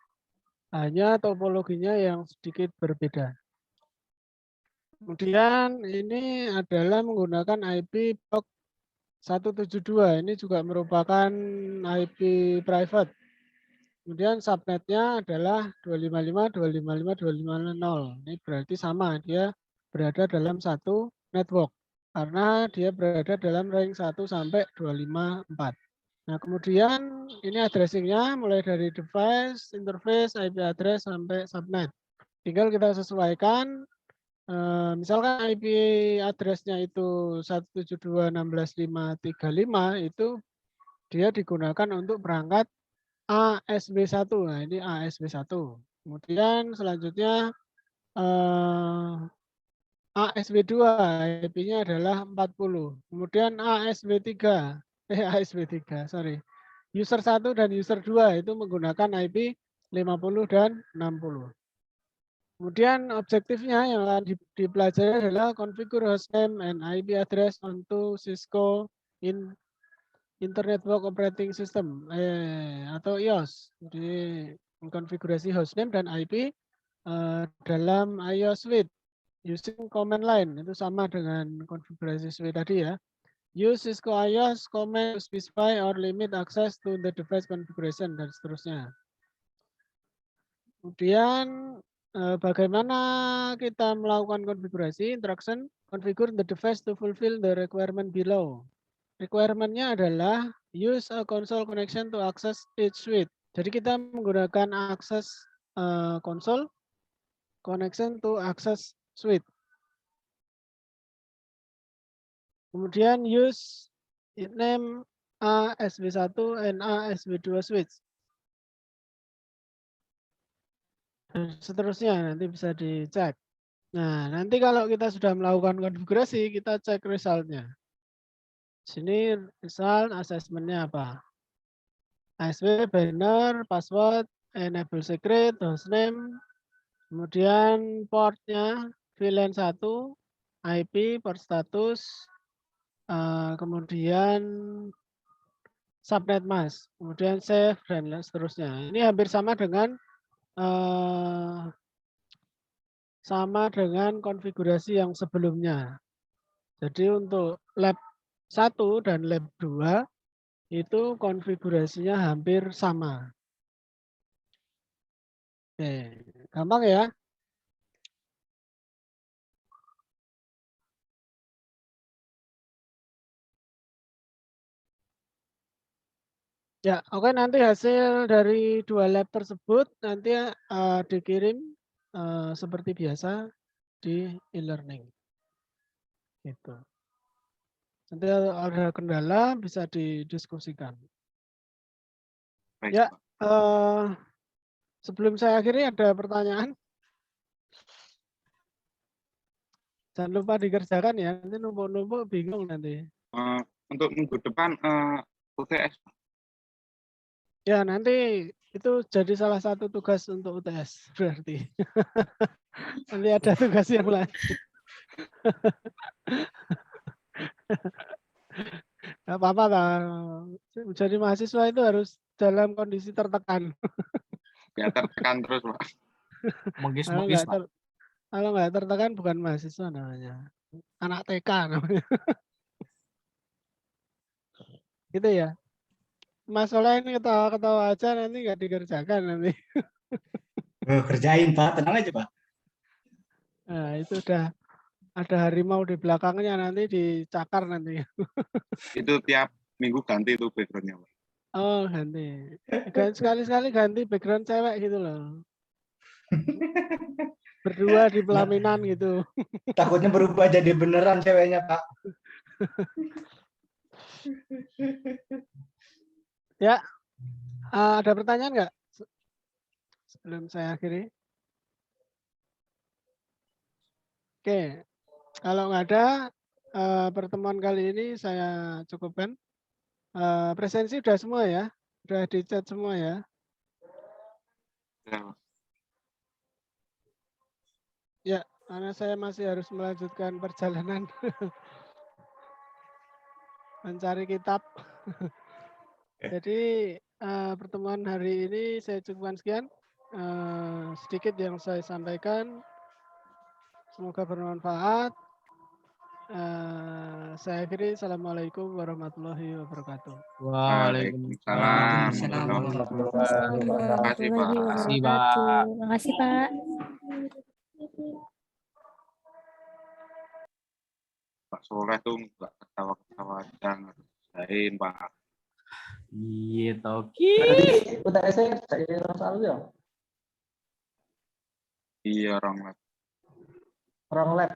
hanya topologinya yang sedikit berbeda. Kemudian ini adalah menggunakan IP port 172. Ini juga merupakan IP private. Kemudian subnetnya adalah 255.255.250. Ini berarti sama, dia berada dalam satu network. Karena dia berada dalam range 1 sampai 254. Nah, kemudian ini addressing-nya mulai dari device, interface, IP address sampai subnet. Tinggal kita sesuaikan. Misalkan IP address-nya itu 172.16.535 itu dia digunakan untuk perangkat ASB1. Nah, ini ASB1. Kemudian selanjutnya ASB2, IP-nya adalah 40. Kemudian ASB3, sorry. User 1 dan user 2 itu menggunakan IP 50 dan 60. Kemudian objektifnya yang akan dipelajari adalah configure hostname and IP address onto Cisco Internet Network Operating System atau iOS. Jadi mengkonfigurasi hostname dan IP dalam iOS suite using command line. Itu sama dengan konfigurasi suite tadi ya. Use Cisco iOS command to specify or limit access to the device configuration dan seterusnya. Kemudian bagaimana kita melakukan konfigurasi instruction configure the device to fulfill the requirement below. Requirement-nya adalah use a console connection to access each suite. Jadi kita menggunakan akses console connection to access suite. Kemudian use name ASB1 and ASB2 switch. Dan seterusnya nanti bisa dicek. Nah, nanti kalau kita sudah melakukan konfigurasi, kita cek result-nya. Sini result assessment-nya apa? ASB, banner, password, enable secret, hostname, kemudian port-nya VLAN 1, IP, port status, kemudian subnet mask, kemudian save, dan seterusnya. Ini hampir sama dengan konfigurasi yang sebelumnya. Jadi untuk lab 1 dan lab 2 itu konfigurasinya hampir sama. Oke, gampang ya. Ya, oke, nanti hasil dari 2 lab tersebut nanti dikirim seperti biasa di e-learning. Gitu. Nanti ada kendala bisa didiskusikan. Baik, Ya, sebelum saya akhiri ada pertanyaan. Jangan lupa dikerjakan ya, nanti numpuk-numpuk bingung nanti. untuk minggu depan UTS. Ya, nanti itu jadi salah satu tugas untuk UTS berarti. Nanti ada tugas yang lain. Gak apa-apa lah. Jadi mahasiswa itu harus dalam kondisi tertekan. Ya tertekan terus, Pak. Menggis-menggis, Pak. Kalau nggak tertekan bukan mahasiswa namanya. Anak TK namanya. Gitu ya. Mas Soleh ini ketawa-ketawa aja nanti nggak dikerjakan nanti. Kerjain Pak, tenang aja Pak. Nah, itu udah ada harimau di belakangnya nanti dicakar nanti. Itu tiap minggu ganti itu backgroundnya, Pak. Oh, ganti. Sekali-sekali ganti background cewek gitu loh. Berdua di pelaminan gitu. Takutnya berubah jadi beneran ceweknya Pak. Ya, ada pertanyaan nggak? Sebelum saya akhiri. Oke, kalau nggak ada, pertemuan kali ini saya cukupkan. Presensi udah semua ya? Udah di-chat semua ya? Ya, Pak. Ya, karena saya masih harus melanjutkan perjalanan mencari kitab. Jadi pertemuan hari ini saya cukupkan sekian. Sedikit yang saya sampaikan. Semoga bermanfaat. Saya akhiri. Assalamualaikum warahmatullahi wabarakatuh. Waalaikumsalam. Waalaikumsalam warahmatullahi Assalamualaikum Makasih, Pak. warahmatullahi Makasih, wabarakatuh. Terima kasih, Pak. Pak Soleh tuh nggak ketawa-ketawa aja ngerjain, Pak. Iya, Toki. Berarti UTS-nya dari Rosalu ya? Iya, orang Orang lab.